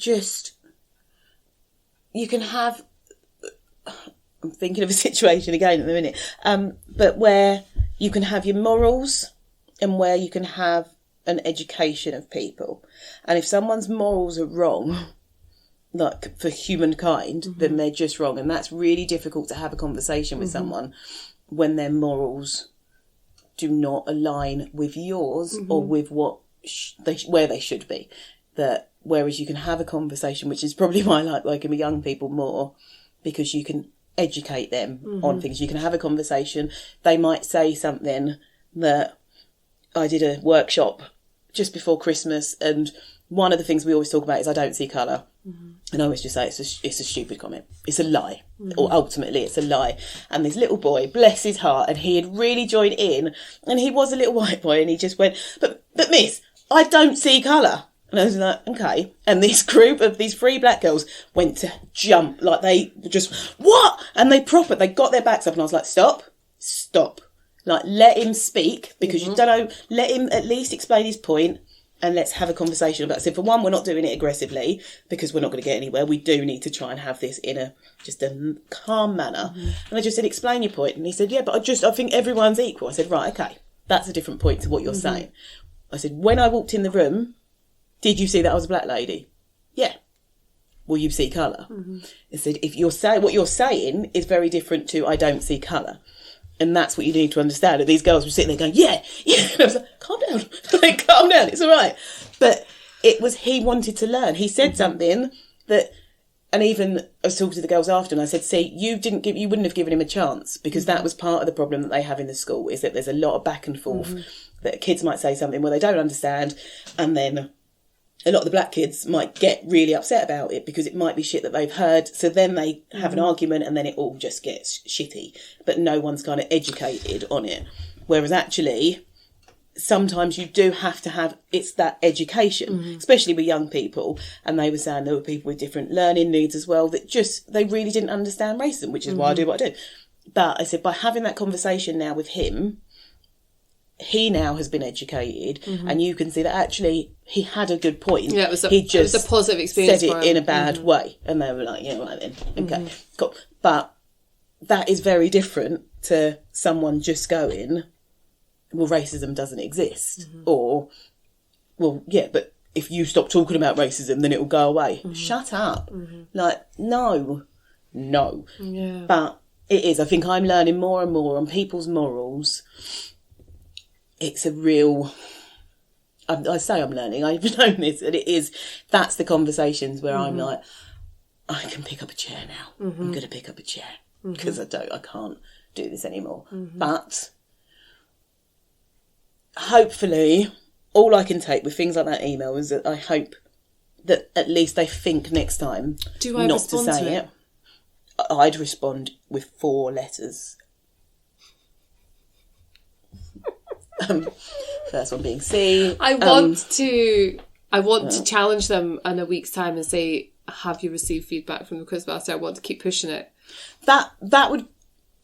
can have, I'm thinking of a situation again at the minute, but where you can have your morals and where you can have an education of people. And if someone's morals are wrong, like for humankind, then they're just wrong. And that's really difficult to have a conversation with someone when their morals do not align with yours or with what where they should be. That whereas you can have a conversation, which is probably why I like working with young people more, because you can educate them on things. You can have a conversation. They might say something that, I did a workshop just before Christmas, and one of the things we always talk about is I don't see colour. And I always just say it's a stupid comment. It's a lie. Or ultimately it's a lie. And this little boy, bless his heart, and he had really joined in, and he was a little white boy, and he just went, but miss, I don't see colour. And I was like, okay. And this group of these 3 black girls went to jump, like they just, what? And they got their backs up, and I was like, stop. Like, let him speak, because you don't know, let him at least explain his point, and let's have a conversation about it. So for one, we're not doing it aggressively, because we're not going to get anywhere. We do need to try and have this in a calm manner. And I just said, explain your point. And he said, yeah, but I think everyone's equal. I said, right, okay, that's a different point to what you're saying. I said, when I walked in the room, did you see that I was a black lady? Yeah. Will you see colour? I said, if what you're saying is very different to I don't see colour. And that's what you need to understand. And these girls were sitting there going, yeah. And I was like, calm down. Like, calm down. It's all right. But it was, he wanted to learn. He said something that, and even I was talking to the girls after, and I said, see, you wouldn't have given him a chance, because that was part of the problem that they have in the school, is that there's a lot of back and forth, that kids might say something where they don't understand, and then a lot of the black kids might get really upset about it because it might be shit that they've heard. So then they have an argument, and then it all just gets shitty. But no one's kind of educated on it. Whereas actually, sometimes you do have to have, it's that education, especially with young people. And they were saying there were people with different learning needs as well that they really didn't understand racism, which is why I do what I do. But I said, by having that conversation now with him, he now has been educated, and you can see that actually he had a good point. Yeah, it was a positive experience. Said it in a bad way, and they were like, "Yeah, right then, okay, cool." But that is very different to someone just going, "Well, racism doesn't exist," or, "Well, yeah, but if you stop talking about racism, then it will go away." Shut up! Like, no. Yeah. But it is. I think I'm learning more and more on people's morals. It's a real, I say I'm learning, I've known this, and it is, that's the conversations where I'm like, I can pick up a chair now. I'm going to pick up a chair, because I can't do this anymore. But hopefully, all I can take with things like that email is that I hope that at least they think next time not to say it. I'd respond with 4 letters. First one being C. I want to challenge them in a week's time and say, have you received feedback from the Quizmaster? I want to keep pushing it. That would,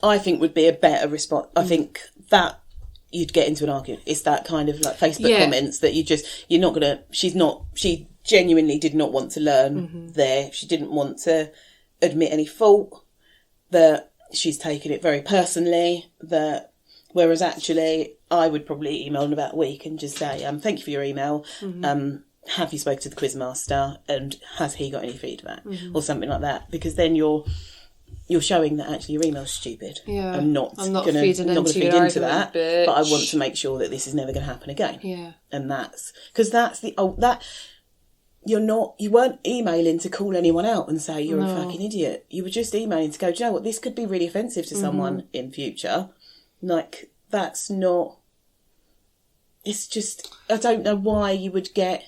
I think, would be a better response. I think that you'd get into an argument. It's that kind of like Facebook comments that you're not going to, she genuinely did not want to learn there. She didn't want to admit any fault, that she's taken it very personally, whereas actually I would probably email in about a week and just say, thank you for your email. Have you spoken to the Quizmaster and has he got any feedback or something like that? Because then you're showing that actually your email's stupid. Yeah. I'm not going to feed into that, but I want to make sure that this is never going to happen again. Yeah. And that's because you weren't emailing to call anyone out and say you're a fucking idiot. You were just emailing to go, do you know what, this could be really offensive to someone in future. Like, that's not, it's just, I don't know why you would get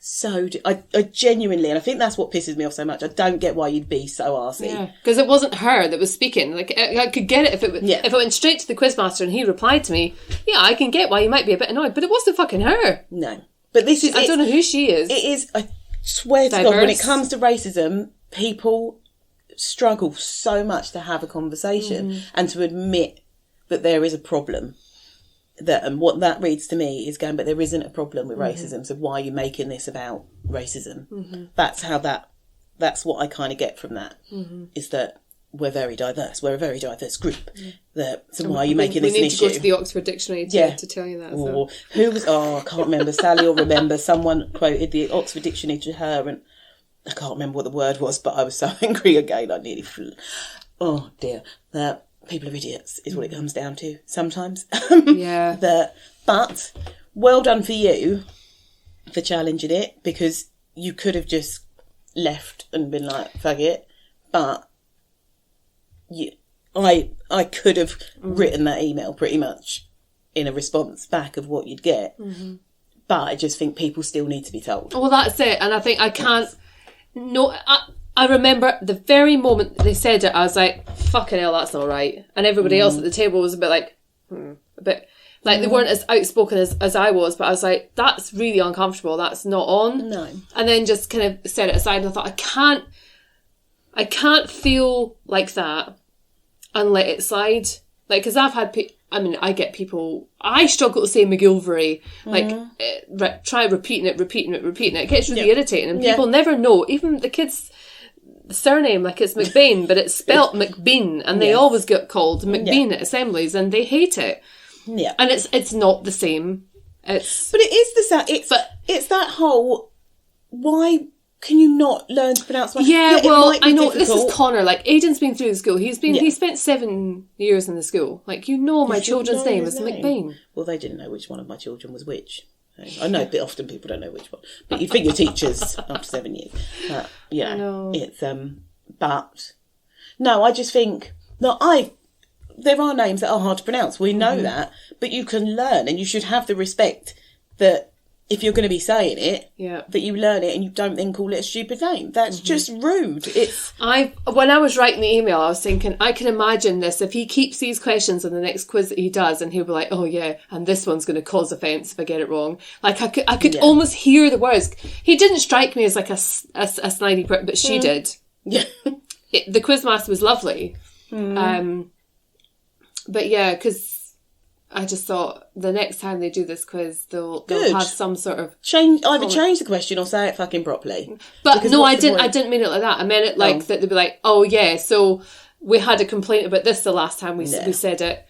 so, I genuinely, and I think that's what pisses me off so much, I don't get why you'd be so arsey. Yeah, because it wasn't her that was speaking. Like, I could get it if it went straight to the Quizmaster and he replied to me, yeah, I can get why you might be a bit annoyed, but it wasn't fucking her. No. But this is... I don't know who she is. It is, I swear to God, when it comes to racism, people struggle so much to have a conversation and to admit that there is a problem. And what that reads to me is going, but there isn't a problem with racism, so why are you making this about racism? That's what I kind of get from that, is that we're very diverse. We're a very diverse group. So why are you making this an issue? We need to go to the Oxford Dictionary to tell you that. Or who was, I can't remember, Sally will remember, someone quoted the Oxford Dictionary to her, and I can't remember what the word was, but I was so angry again, I nearly oh dear, that people are idiots is what it comes down to sometimes. Yeah. But well done for you for challenging it, because you could have just left and been like, fuck it. But I could have written that email pretty much in a response back of what you'd get. But I just think people still need to be told. Well, that's it. And I think I can't... No, I remember the very moment they said it, I was like, fucking hell, that's not right. And everybody else at the table was a bit like, a bit... Like, they weren't as outspoken as I was, but I was like, that's really uncomfortable. That's not on. No. And then just kind of set it aside, and I thought, I can't feel like that and let it slide. Like, because I've had... I get people... I struggle to say McGilvery. Like, try repeating it. It gets really irritating. And people never know. Even the kids' surname, like, it's McBain, but it's spelt McBean. And they always get called McBean at assemblies, and they hate it. Yeah. And it's not the same. But it is it's that whole... Why... Can you not learn to pronounce my... Yeah, well, I know, difficult. this is Connor. Like, Aidan's been through the school. He spent 7 years in the school. Like, my children's name is McBain. Well, they didn't know which one of my children was which. I know that often people don't know which one. But you'd think your teachers after 7 years. Yeah, it's... But... No, I just think... There are names that are hard to pronounce. We know that. But you can learn, and you should have the respect that... If you're going to be saying it, that you learn it and you don't then call it a stupid name. That's just rude. When I was writing the email, I was thinking, I can imagine this. If he keeps these questions in the next quiz that he does, and he'll be like, oh yeah, and this one's going to cause offence if I get it wrong. Like, I could almost hear the words. He didn't strike me as like a snidey prick, but she did. Yeah. The Quizmaster was lovely. But yeah, because... I just thought the next time they do this quiz, they'll have some sort of either change the question or say it fucking properly. But no, I didn't mean it like that. I meant it like that they'd be like, oh yeah, so we had a complaint about this the last time we said it.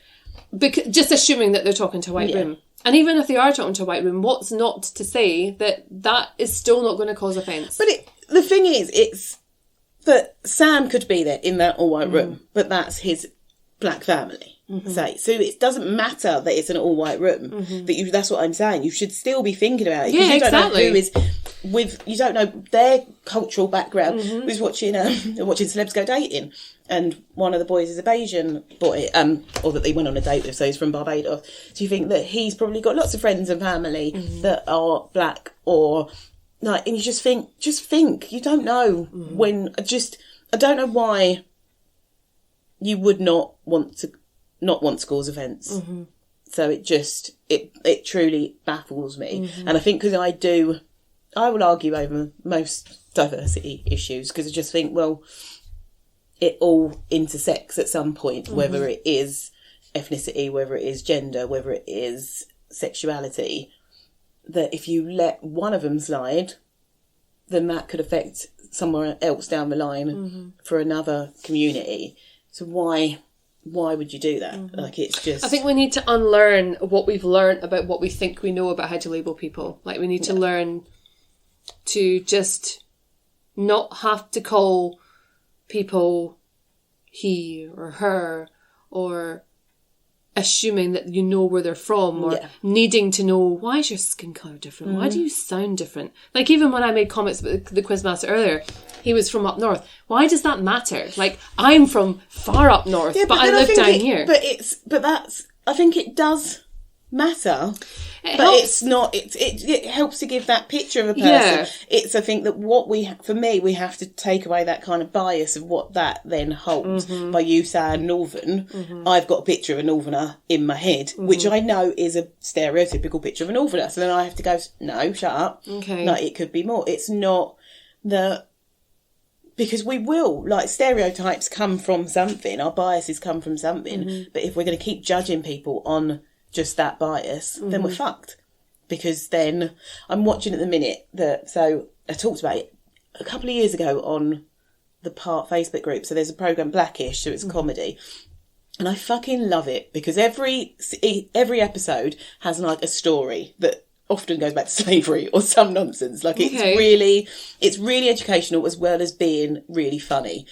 Because, just assuming that they're talking to a white room. And even if they are talking to a white room, what's not to say that is still not going to cause offence? But the thing is, it's that Sam could be there in that all white room, but that's his black family. Say, so it doesn't matter that it's an all white room. That's what I'm saying. You should still be thinking about it. Yeah, you don't exactly. know who is you don't know their cultural background. Who's watching celebs go dating, and one of the boys is a Bayesian boy, or that they went on a date with, so he's from Barbados. Do you think that he's probably got lots of friends and family that are black, or like? And you just think. You don't know when. I don't know why you would not want to cause offence. So it truly baffles me. And I think because I will argue over most diversity issues, because I just think, well, it all intersects at some point, whether it is ethnicity, whether it is gender, whether it is sexuality, that if you let one of them slide, then that could affect somewhere else down the line for another community. So why would you do that? Like, it's just... I think we need to unlearn what we've learned about what we think we know about how to label people. Like, we need to learn to just not have to call people he or her, or assuming that you know where they're from, or needing to know, why is your skin colour different? Why do you sound different? Like, even when I made comments about the Quizmaster earlier, he was from up north. Why does that matter? Like, I'm from far up north, but I live down here. I think it does matter. It's not. It helps to give that picture of a person. Yeah. It's, I think, that we have to take away that kind of bias of what that then holds. By you saying northern, I've got a picture of a northerner in my head, which I know is a stereotypical picture of a northerner. So then I have to go, no, shut up. Okay. No, it could be more. It's not because we will, like, stereotypes come from something. Our biases come from something. But if we're going to keep judging people on just that bias, then we're fucked. Because then I'm watching at the minute so I talked about it a couple of years ago on the Part Facebook group. So there's a program, Blackish, so it's comedy, and I fucking love it because every episode has like a story that often goes back to slavery or some nonsense. Like, it's really educational as well as being really funny.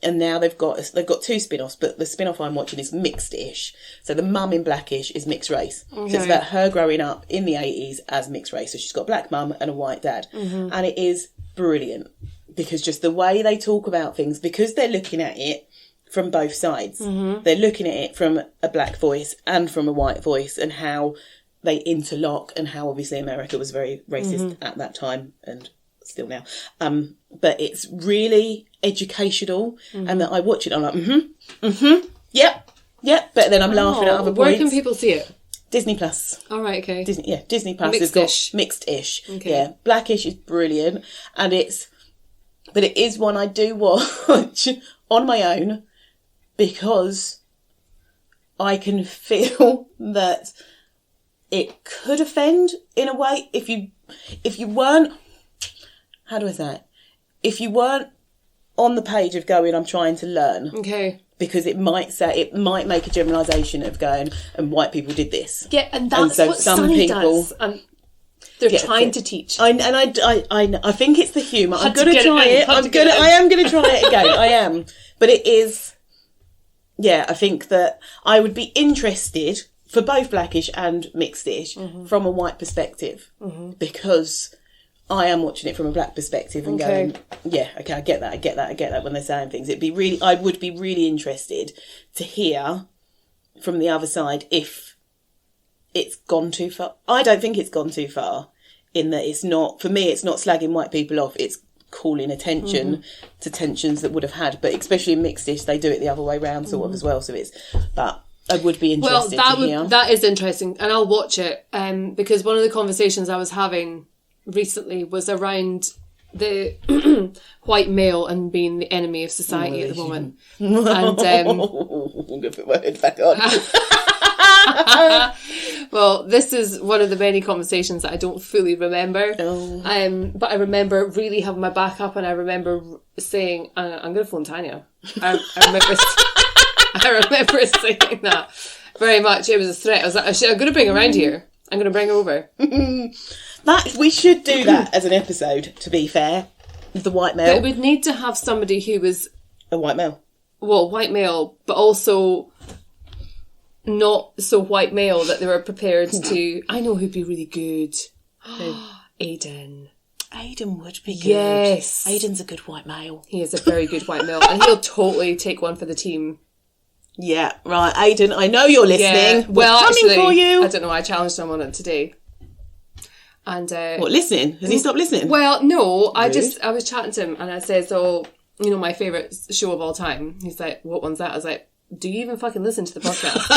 And now they've got 2 spin-offs, but the spin-off I'm watching is mixed-ish. So the mum in Blackish is mixed race. So it's about her growing up in the 80s as mixed race. So she's got a black mum and a white dad. And it is brilliant because just the way they talk about things, because they're looking at it from both sides. They're looking at it from a black voice and from a white voice, and how they interlock, and how obviously America was very racist at that time and still now. But it's really educational, and that I watch it, I'm like, yep. But then I'm laughing at other points. Where can people see it? Disney Plus. All right, okay. Disney Plus has got mixed-ish. Okay. Yeah, Blackish is brilliant, and it is one I do watch on my own because I can feel that it could offend in a way if you weren't, how do I say it? If you weren't on the page of going, I'm trying to learn. Okay. Because it might make a generalisation of going, and white people did this. Yeah, and that's what Sunny does. And they're trying to teach. I think it's the humour. I'm going to try it. I am going to try it again. I am. But it is, I think that I would be interested for both Blackish and Mixed-ish from a white perspective, because I am watching it from a black perspective and going, I get that when they're saying things. I would be really interested to hear from the other side if it's gone too far. I don't think it's gone too far, in that it's not, for me, it's not slagging white people off, it's calling attention to tensions that would have had, but especially in Mixed-ish, they do it the other way round sort of as well, but I would be interested to hear. That is interesting, and I'll watch it, because one of the conversations I was having recently was around the white male and being the enemy of society at the moment. And I'm going to put my head back on. Well, this is one of the many conversations that I don't fully remember. But I remember really having my back up, and I remember saying, I'm going to phone Tanya. I remember saying that very much. It was a threat. I was like, I'm going to bring her around here. I'm going to bring her over. We should do that as an episode, to be fair. The white male. But we'd need to have somebody who was... a white male. Well, white male, but also not so white male that they were prepared to... I know who'd be really good. Aiden. Aiden would be good. Yes. Aiden's a good white male. He is a very good white male, and he'll totally take one for the team. Yeah, right, Aiden, I know you're listening. Yeah. Well, we're coming for you. I don't know, I challenged him on it today. And what, listening? Has he stopped listening? Well, no, I was chatting to him, and I said, so, my favourite show of all time. He's like, what one's that? I was like, do you even fucking listen to the podcast?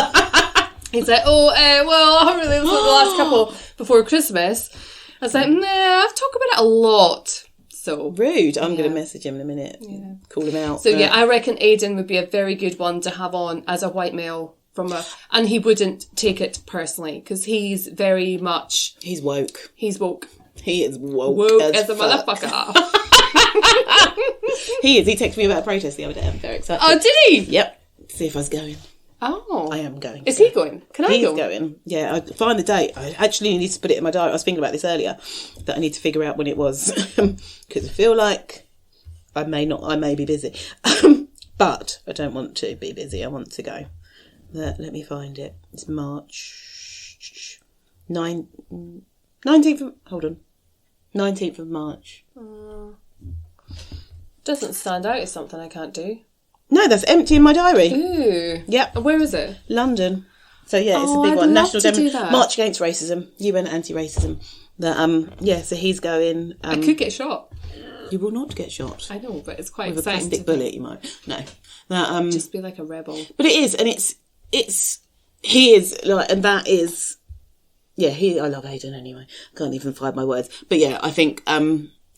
He's like, well, I haven't really listened to the last couple before Christmas. I was like, nah, I've talked about it a lot. So rude. I'm going to message him in a minute. Yeah. Call him out. So I reckon Aidan would be a very good one to have on as a white male and he wouldn't take it personally because he's very much... He's woke. He's woke. He is woke as a motherfucker. He is. He texted me about a protest the other day. I'm very excited. Oh, did he? Yep. See if I was going. Oh. I am going. Is he going? Can I go? He's going. Yeah, I find the date. I actually need to put it in my diary. I was thinking about this earlier, that I need to figure out when it was. Because I feel like I may be busy. But I don't want to be busy. I want to go. Let me find it. It's March 19th of... Hold on. 19th of March. Doesn't stand out as something I can't do. No, that's empty in my diary. Ooh. Yep. Where is it? London. So yeah, it's a big I'd one. love to do that. March Against Racism. UN Anti-Racism. So he's going. I could get shot. You will not get shot. I know, but it's quite With a exciting. plastic bullet, you might. No. Just be like a rebel. But it is, and he is like, and that is, yeah. I love Aidan anyway. I can't even find my words. But yeah, I think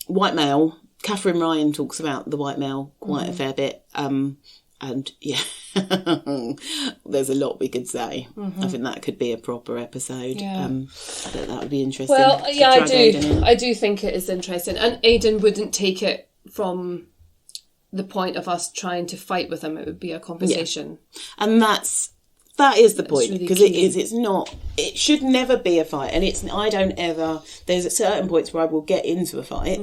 white male. Catherine Ryan talks about the white male quite a fair bit. And yeah, there's a lot we could say. I think that could be a proper episode. Yeah. But that would be interesting. Well, yeah, I do. I do think it is interesting. And Aidan wouldn't take it from the point of us trying to fight with him. It would be a conversation. Yeah. And that is the point, because really it should never be a fight. And there's certain points where I will get into a fight.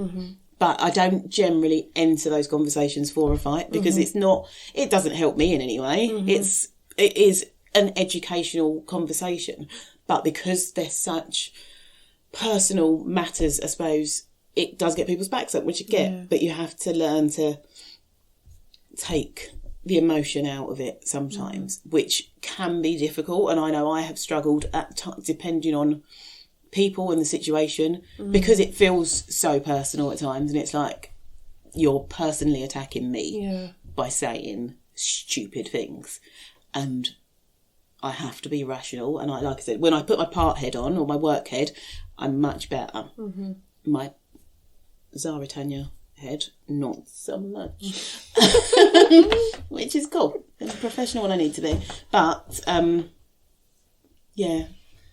But I don't generally enter those conversations for a fight because it doesn't help me in any way. It is an educational conversation. But because they're such personal matters, I suppose, it does get people's backs up, which you get. Yeah. But you have to learn to take the emotion out of it sometimes, which can be difficult. And I know I have struggled at times, depending on people and the situation, because it feels so personal at times, and it's like you're personally attacking me by saying stupid things, and I have to be rational. And like I said, when I put my part head on, or my work head, I'm much better. My Zara Tanya head, not so much. Which is cool. I'm a professional when I need to be. But yeah,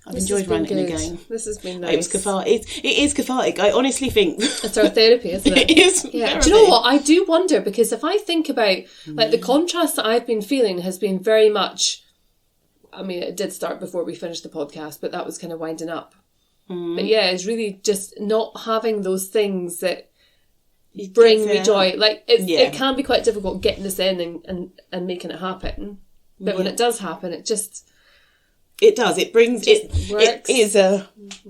I've enjoyed ranting again. This has been nice. It was cathartic. It is cathartic. I honestly think it's our therapy, isn't it? It is. Yeah. Therapy. Do you know what? I do wonder, because if I think about like the contrast that I've been feeling has been very much. I mean, it did start before we finished the podcast, but that was kind of winding up. But yeah, it's really just not having those things that bring me joy. Like it can be quite difficult getting this in and making it happen. But when it does happen, it just. It does. It brings it. Works. It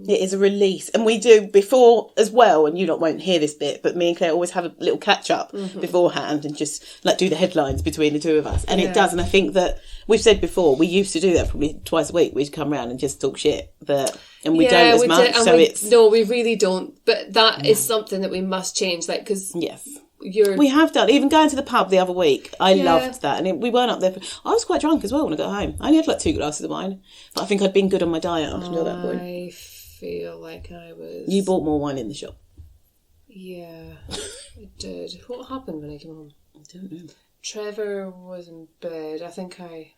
is a release, and we do before as well. And you won't hear this bit, but me and Claire always have a little catch up beforehand, and just like do the headlines between the two of us. And it does. And I think that we've said before, we used to do that probably twice a week. We'd come round and just talk shit, and we don't as much. No, we really don't. But that is something that we must change. Like, because we have done, even going to the pub the other week. I loved that, and we weren't up there. I was quite drunk as well when I got home. I only had like 2 glasses of wine, but I think I'd been good on my diet up until that point. I feel like I was. You bought more wine in the shop. Yeah, I did. What happened when I came home? I don't know. Trevor was in bed. I think I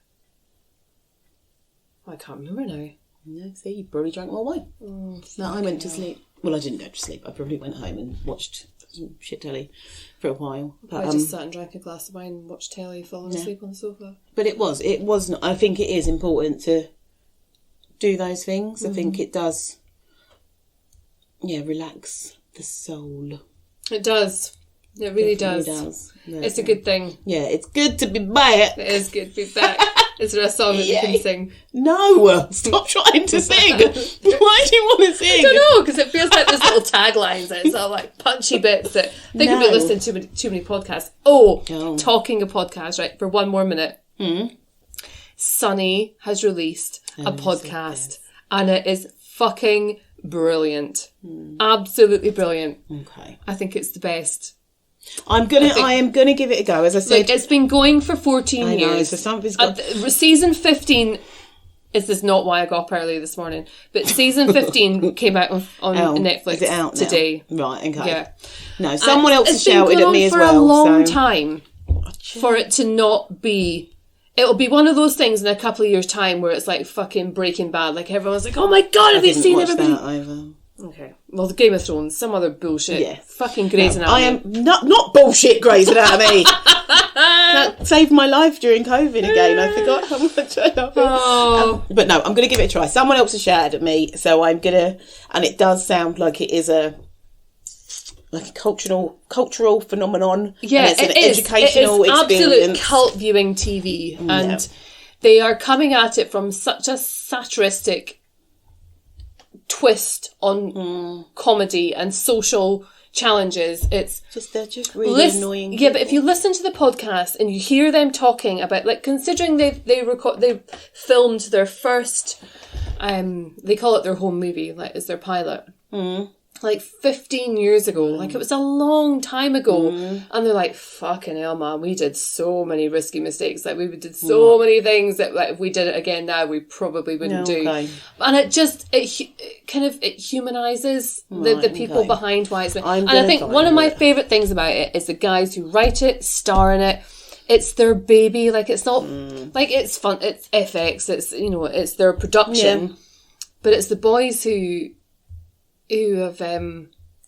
can't remember now. No, see, you probably drank more wine. No, I went to sleep. Well, I didn't go to sleep. I probably went home and watched some shit telly for a while. But I just sat and drank a glass of wine and watched telly, falling asleep on the sofa. But it was not. I think it is important to do those things. I think it does, relax the soul. It does. It really does. Yeah. It's a good thing. Yeah, it's good to be back. It is good to be back. Is there a song that you can sing? No! Stop trying to sing! Why do you want to sing? I don't know, because it feels like there's little taglines. It's all like punchy bits that I think we've been listening to too many podcasts. Talking of podcasts, right, for one more minute. Sunny has released a podcast, and it is fucking brilliant. Absolutely brilliant. Okay. I think it's the best. I am gonna give it a go. As I said, it's been going for 14 years. So something's got... Season 15 this is not why I got up early this morning, but season 15 came out on Netflix is it out today. Now? Right, okay. Yeah. No, someone else has shouted at me as well. It's been going on for a long time for it to not be... It'll be one of those things in a couple of years' time where it's like fucking Breaking Bad. Like, everyone's like, oh my God, have you seen everybody? That either. Okay. Well, the Game of Thrones, some other bullshit. Yeah. Fucking Grey's Anatomy. I am not bullshit Grey's Anatomy. That saved my life during COVID again. I forgot how much I love it. Oh. But no, I'm going to give it a try. Someone else has shouted at me, so I'm going to... And it does sound like it is a cultural phenomenon. Yeah, and it's an educational experience. Absolute cult viewing TV. And they are coming at it from such a satiristic twist on comedy and social challenges. They're just really annoying people. Yeah, but if you listen to the podcast and you hear them talking about, like, considering they filmed their first they call it their home movie, like, is their pilot. Like 15 years ago. Like, it was a long time ago. And they're like, fucking hell, man, we did so many risky mistakes. Like, we did so many things that, like, if we did it again now, we probably wouldn't do. And it humanises the people behind why it's... And I think one of my favourite things about it is the guys who write it, star in it. It's their baby. Like, it's not... Like, it's fun. It's FX. It's, you know, it's their production. Yeah. But it's the boys who have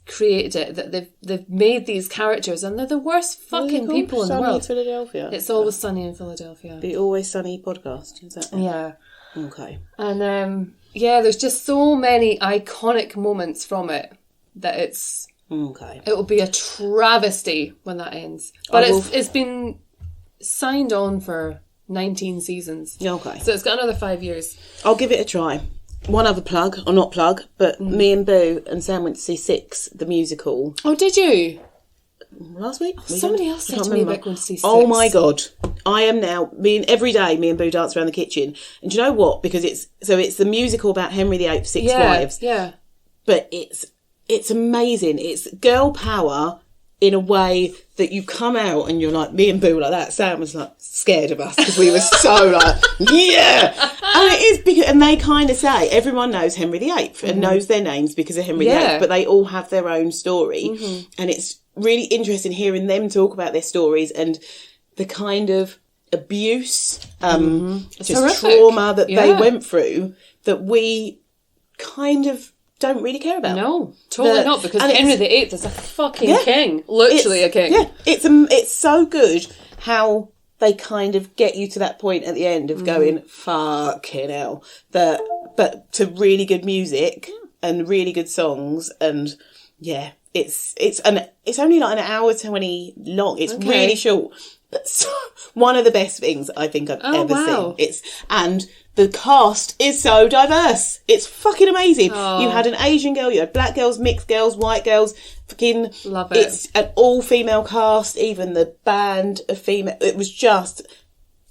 created it, that they've made these characters, and they're the worst fucking people in the world. Sunny Philadelphia. It's Always Sunny in Philadelphia. The Always Sunny podcast, is that? Yeah. Okay. And there's just so many iconic moments from it that it's... Okay. It will be a travesty when that ends. But it's been signed on for 19 seasons. Okay. So it's got another 5 years. I'll give it a try. One other plug, or not plug, but me and Boo and Sam went to see Six, the musical. Oh, did you? Last week? Somebody else said to me about going to see Six. Oh my God. I am now, every day, me and Boo dance around the kitchen. And do you know what? Because it's the musical about Henry VIII's six wives. Yeah. But it's amazing. It's girl power in a way that you come out and you're like, me and Boo like that. Sam was like scared of us because we were so like, yeah. And it is because, and they kind of say everyone knows Henry VIII and knows their names because of Henry VIII, but they all have their own story. And it's really interesting hearing them talk about their stories and the kind of abuse, just trauma that they went through that we kind of don't really care about. No, totally not, because Henry VIII is a fucking king. Literally a king. Yeah, it's so good how they kind of get you to that point at the end of going, fucking hell. But to really good music and really good songs, and it's only like an hour 20 long. It's really short. That's one of the best things I think I've ever seen. And the cast is so diverse. It's fucking amazing. You had an Asian girl, you had black girls, mixed girls, white girls. Fucking love it. It's an all-female cast. Even the band of female. It was just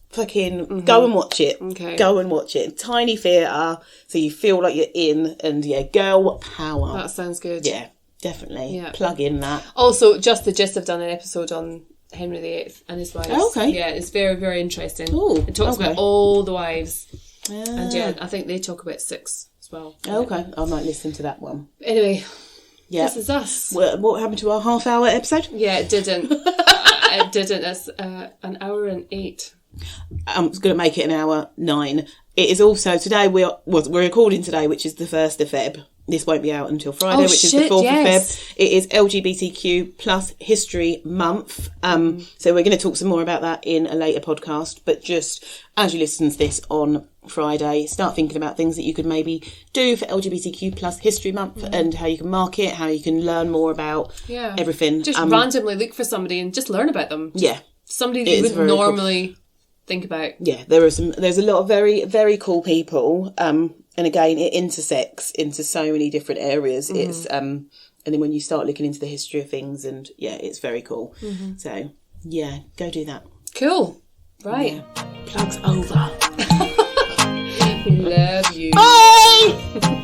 fucking go and watch it. Okay. Go and watch it. Tiny theatre, so you feel like you're in. And girl power. That sounds good. Yeah, definitely. Yeah. Plug in that. Also, Just the Gist have done an episode on Henry VIII and his wives. Oh, okay. Yeah, it's very, very interesting. Ooh, it talks about all the wives. And I think they talk about Six as well. Okay, I might listen to that one. Anyway, this is us. What happened to our half-hour episode? Yeah, it didn't. It didn't. It's an hour and 8. I'm going to make it an hour 9. It is also today. We're recording today, which is the 1st of Feb. This won't be out until Friday, which is the 4th of Feb. It is LGBTQ plus History Month. So we're going to talk some more about that in a later podcast. But just as you listen to this on Friday, start thinking about things that you could maybe do for LGBTQ plus History Month and how you can mark it, how you can learn more about everything. Just randomly look for somebody and just learn about them. Somebody that you would normally think about. Yeah, there's a lot of very, very cool people. And again, it intersects into so many different areas. It's and then when you start looking into the history of things, and it's very cool. So go do that. Cool. Right. Plugs over. We love you. Bye.